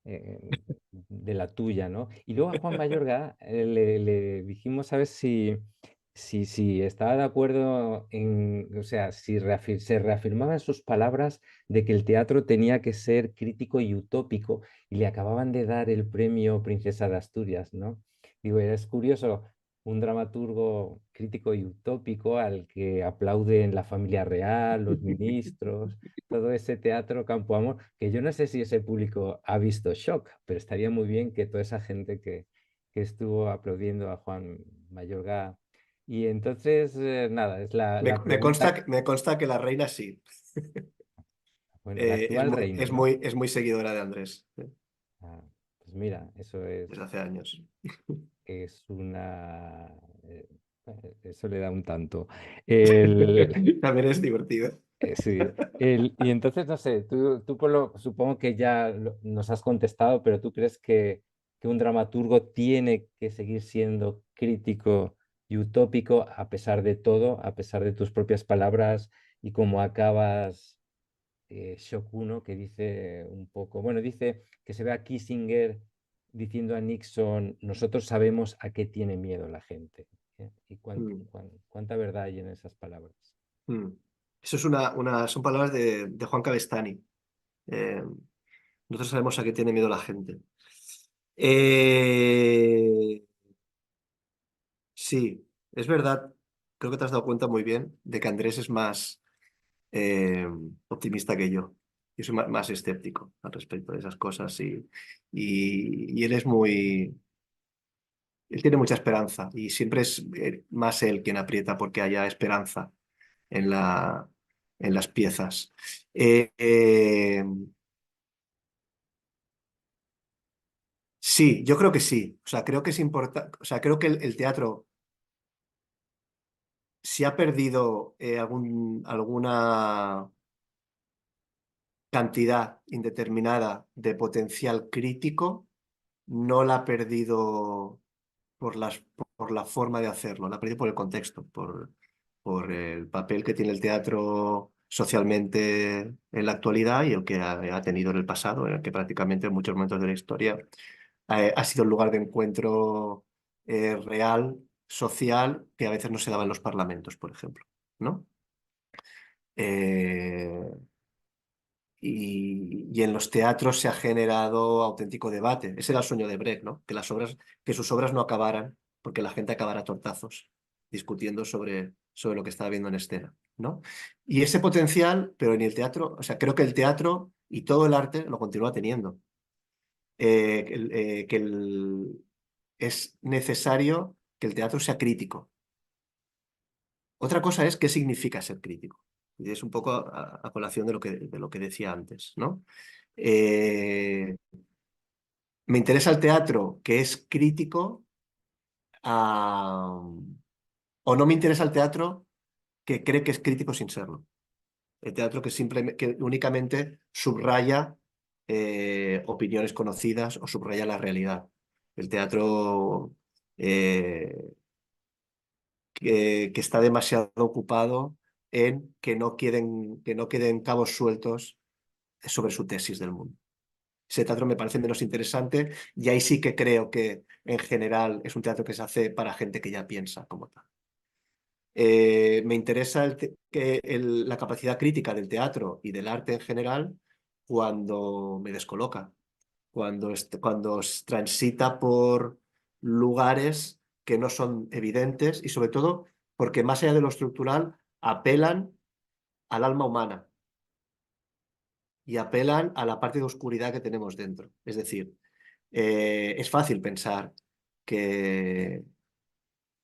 de la tuya, ¿no? Y luego a Juan Mayorga le dijimos a ver si estaba de acuerdo o sea, si se reafirmaba en sus palabras de que el teatro tenía que ser crítico y utópico, y le acababan de dar el premio Princesa de Asturias, ¿no? Digo, es curioso, un dramaturgo crítico y utópico al que aplauden la familia real, los ministros, todo ese teatro Campo Amor, que yo no sé si ese público ha visto Shock, pero estaría muy bien que toda esa gente que estuvo aplaudiendo a Juan Mayorga. Y entonces, nada, es la pregunta, Me consta que la reina sí. bueno, la actual reina, ¿no? Es muy seguidora de Andrés Ah, pues mira, eso desde hace años. es una... eso le da un tanto. El, También es divertido. Sí, y entonces, no sé, tú supongo que ya nos has contestado, pero ¿tú crees que un dramaturgo tiene que seguir siendo crítico y utópico a pesar de todo, a pesar de tus propias palabras y como acabas Shock 1, que dice un poco, bueno, dice que se ve a Kissinger diciendo a Nixon, nosotros sabemos a qué tiene miedo la gente? ¿Eh? ¿Y Mm, cuánta verdad hay en esas palabras? mm. Eso es son palabras de Juan Cabestany. Eh, Nosotros sabemos a qué tiene miedo la gente. Eh, sí, es verdad. Creo que te has dado cuenta muy bien de que Andrés es más optimista que yo. Yo soy más escéptico al respecto de esas cosas y él es muy... Él tiene mucha esperanza y siempre es más él quien aprieta porque haya esperanza en en las piezas. Eh, eh, sí, yo creo que sí. O sea, creo que es importante. O sea, creo que el teatro, si ha perdido alguna cantidad indeterminada de potencial crítico, no la ha perdido por por la forma de hacerlo, la ha perdido por el contexto, por el papel que tiene el teatro socialmente en la actualidad y el que ha tenido en el pasado, en el que prácticamente en muchos momentos de la historia ha sido el lugar de encuentro real, social, que a veces no se daba en los parlamentos, por ejemplo, ¿no? Eh, y en los teatros se ha generado auténtico debate. Ese era el sueño de Brecht, ¿no? Que sus obras no acabaran porque la gente acabara a tortazos discutiendo sobre lo que estaba viendo en escena, ¿no? Y ese potencial, pero en el teatro, o sea, creo que el teatro y todo el arte lo continúa teniendo. Es necesario que el teatro sea crítico. Otra cosa es qué significa ser crítico. Y es un poco a colación de lo que decía antes, ¿no? Me interesa el teatro que es crítico o no me interesa el teatro que cree que es crítico sin serlo. El teatro que únicamente subraya opiniones conocidas o subraya la realidad. El teatro eh, que está demasiado ocupado en que no queden cabos sueltos sobre su tesis del mundo. Ese teatro me parece menos interesante y ahí sí que creo que en general es un teatro que se hace para gente que ya piensa como tal. Me interesa la capacidad crítica del teatro y del arte en general cuando me descoloca, cuando transita por lugares que no son evidentes y sobre todo porque más allá de lo estructural apelan al alma humana y apelan a la parte de oscuridad que tenemos dentro. Es decir, es fácil pensar que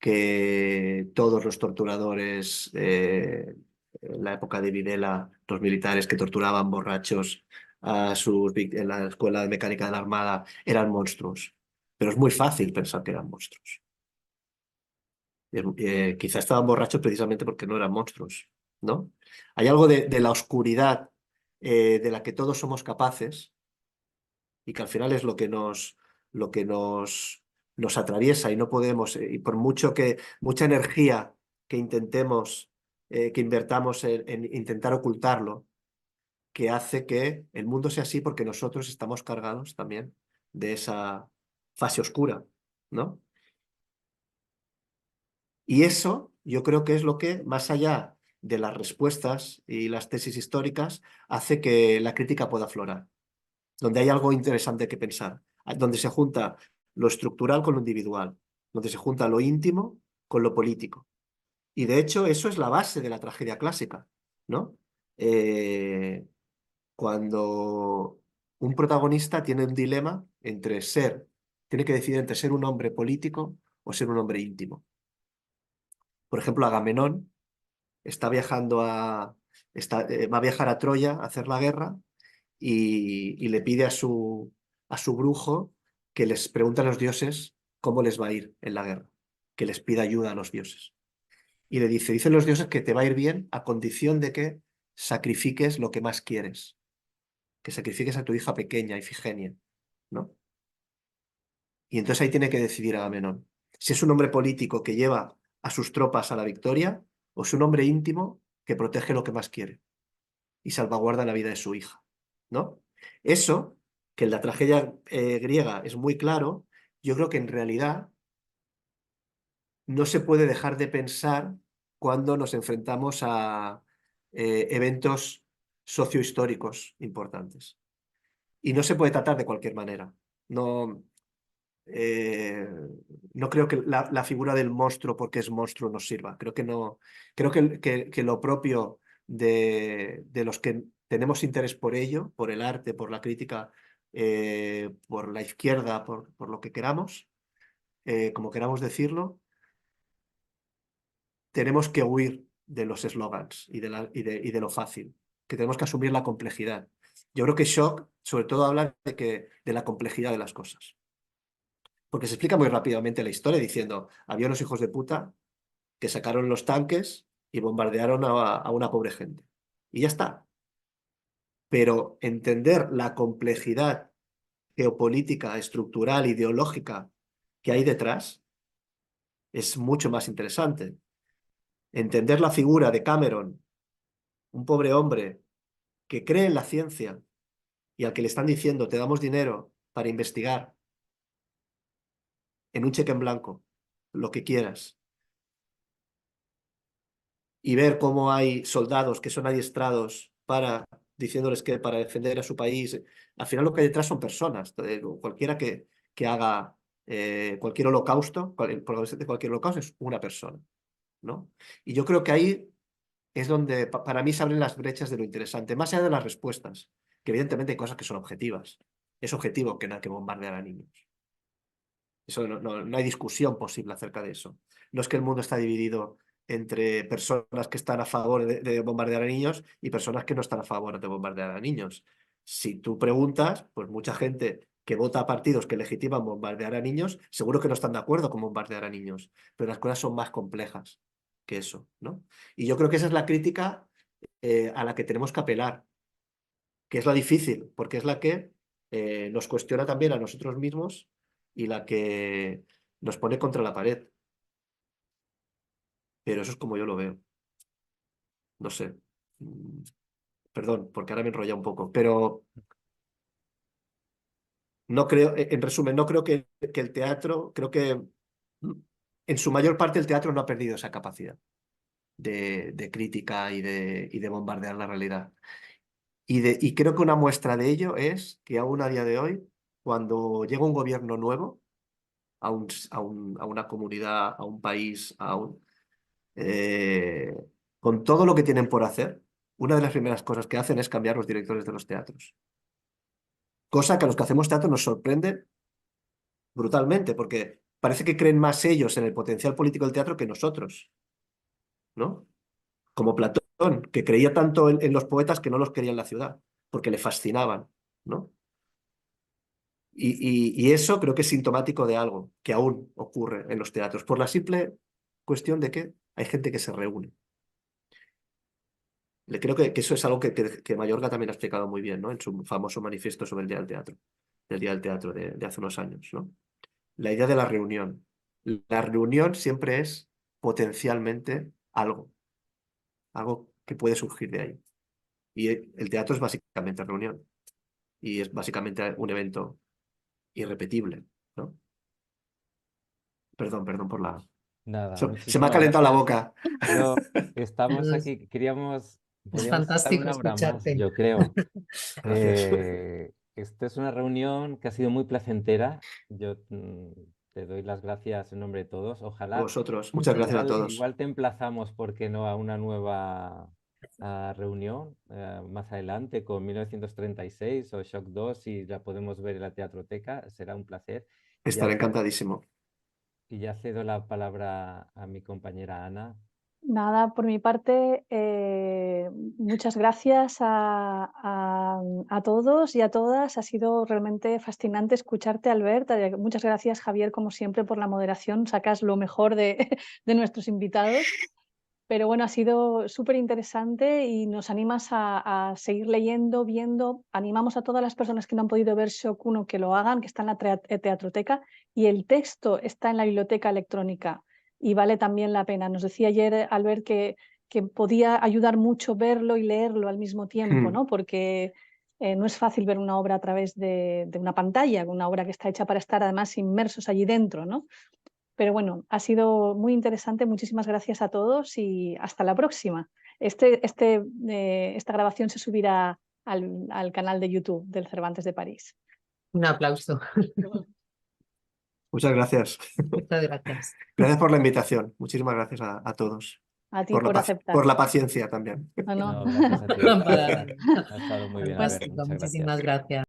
que todos los torturadores, en la época de Videla, los militares que torturaban borrachos en la Escuela de Mecánica de la Armada, eran monstruos. Pero es muy fácil pensar que eran monstruos. Quizá estaban borrachos precisamente porque no eran monstruos, ¿no? Hay algo de la oscuridad de la que todos somos capaces y que al final es lo que nos atraviesa y no podemos, y por mucha energía que intentemos, que invertamos en intentar ocultarlo, que hace que el mundo sea así porque nosotros estamos cargados también de esa fase oscura, ¿no? Y eso yo creo que es lo que, más allá de las respuestas y las tesis históricas, hace que la crítica pueda aflorar, donde hay algo interesante que pensar, donde se junta lo estructural con lo individual, donde se junta lo íntimo con lo político. Y de hecho eso es la base de la tragedia clásica, ¿no? Cuando un protagonista tiene un dilema tiene que decidir entre ser un hombre político o ser un hombre íntimo. Por ejemplo, Agamenón va a viajar a Troya a hacer la guerra y le pide a su brujo que les pregunte a los dioses cómo les va a ir en la guerra, que les pida ayuda a los dioses. Y le dicen los dioses que te va a ir bien a condición de que sacrifiques lo que más quieres, que sacrifiques a tu hija pequeña, Ifigenia, ¿no? Y entonces ahí tiene que decidir Agamenón si es un hombre político que lleva a sus tropas a la victoria o es un hombre íntimo que protege lo que más quiere y salvaguarda la vida de su hija, ¿no? Eso, que en la tragedia griega es muy claro, yo creo que en realidad no se puede dejar de pensar cuando nos enfrentamos a eventos sociohistóricos importantes. Y no se puede tratar de cualquier manera. No creo que la figura del monstruo, porque es monstruo, nos sirva. Creo que no. Creo que lo propio de los que tenemos interés por ello, por el arte, por la crítica, por la izquierda, por lo que queramos, como queramos decirlo, tenemos que huir de los eslogans y de lo fácil, que tenemos que asumir la complejidad. Yo creo que Schock, sobre todo, habla de la complejidad de las cosas. Porque se explica muy rápidamente la historia diciendo, había unos hijos de puta que sacaron los tanques y bombardearon a una pobre gente. Y ya está. Pero entender la complejidad geopolítica, estructural, ideológica que hay detrás es mucho más interesante. Entender la figura de Cameron, un pobre hombre que cree en la ciencia y al que le están diciendo te damos dinero para investigar en un cheque en blanco, lo que quieras, y ver cómo hay soldados que son adiestrados diciéndoles que para defender a su país, al final lo que hay detrás son personas, cualquiera que haga cualquier holocausto, cualquier holocausto es una persona, ¿no? Y yo creo que ahí es donde para mí se abren las brechas de lo interesante, más allá de las respuestas, que evidentemente hay cosas que son objetivas. Es objetivo que no hay que bombardear a niños. Eso no hay discusión posible acerca de eso. No es que el mundo está dividido entre personas que están a favor de bombardear a niños y personas que no están a favor de bombardear a niños. Si tú preguntas, pues mucha gente que vota a partidos que legitiman bombardear a niños, seguro que no están de acuerdo con bombardear a niños, pero las cosas son más complejas que eso, ¿no? Y yo creo que esa es la crítica a la que tenemos que apelar, que es la difícil, porque es la que nos cuestiona también a nosotros mismos y la que nos pone contra la pared. Pero eso es como yo lo veo. No sé. Perdón, porque ahora me enrolla un poco, pero no creo, en resumen, no creo que el teatro, creo que en su mayor parte el teatro no ha perdido esa capacidad de crítica y de bombardear la realidad. Y creo que una muestra de ello es que aún a día de hoy, cuando llega un gobierno nuevo a una comunidad, a un país, con todo lo que tienen por hacer, una de las primeras cosas que hacen es cambiar los directores de los teatros. Cosa que a los que hacemos teatro nos sorprende brutalmente, porque parece que creen más ellos en el potencial político del teatro que nosotros, ¿no? Como Platón, que creía tanto en los poetas que no los quería en la ciudad, porque le fascinaban, ¿no? Y eso creo que es sintomático de algo que aún ocurre en los teatros, por la simple cuestión de que hay gente que se reúne. Creo que eso es algo que Mayorga también ha explicado muy bien, ¿no? En su famoso manifiesto sobre el Día del Teatro, de hace unos años, ¿no? La idea de la reunión. La reunión siempre es potencialmente algo que puede surgir de ahí. Y el teatro es básicamente reunión. Y es básicamente un evento irrepetible, ¿no? Perdón por la... Nada, Se me ha muchísimas calentado la gracias. boca. Pero estamos Es- aquí, podríamos estar fantástico una hora más, escucharte. yo creo. Gracias. Esta es una reunión que ha sido muy placentera. Yo te doy las gracias en nombre de todos. A Ojalá vosotros. Muchas gracias a todos. igual te emplazamos, ¿por qué no?, a una nueva reunión más adelante con 1936 o Shock 2, si la podemos ver en la Teatroteca, será un placer. Estaré encantadísimo. Y ya cedo la palabra a mi compañera Ana. Nada, por mi parte, muchas gracias a todos y a todas. Ha sido realmente fascinante escucharte, Albert. Muchas gracias, Javier, como siempre, por la moderación. Sacas lo mejor de nuestros invitados. Pero bueno, ha sido súper interesante y nos animas a seguir leyendo, viendo. Animamos a todas las personas que no han podido ver Shock 1 que lo hagan, que está en la Teatroteca, y el texto está en la biblioteca electrónica y vale también la pena. Nos decía ayer Albert que podía ayudar mucho verlo y leerlo al mismo tiempo, ¿no? Porque no es fácil ver una obra a través de una pantalla, una obra que está hecha para estar además inmersos allí dentro, ¿no? Pero bueno, ha sido muy interesante. Muchísimas gracias a todos y hasta la próxima. Esta grabación se subirá al canal de YouTube del Cervantes de París. Un aplauso. Muchas gracias. Muchas gracias. Gracias por la invitación. Muchísimas gracias a todos. A ti por aceptar. Por la paciencia también. No, no. No, gracias a ti. Para nada. Ha estado muy bien, Albert. Fantástico, Muchas gracias. muchísimas gracias.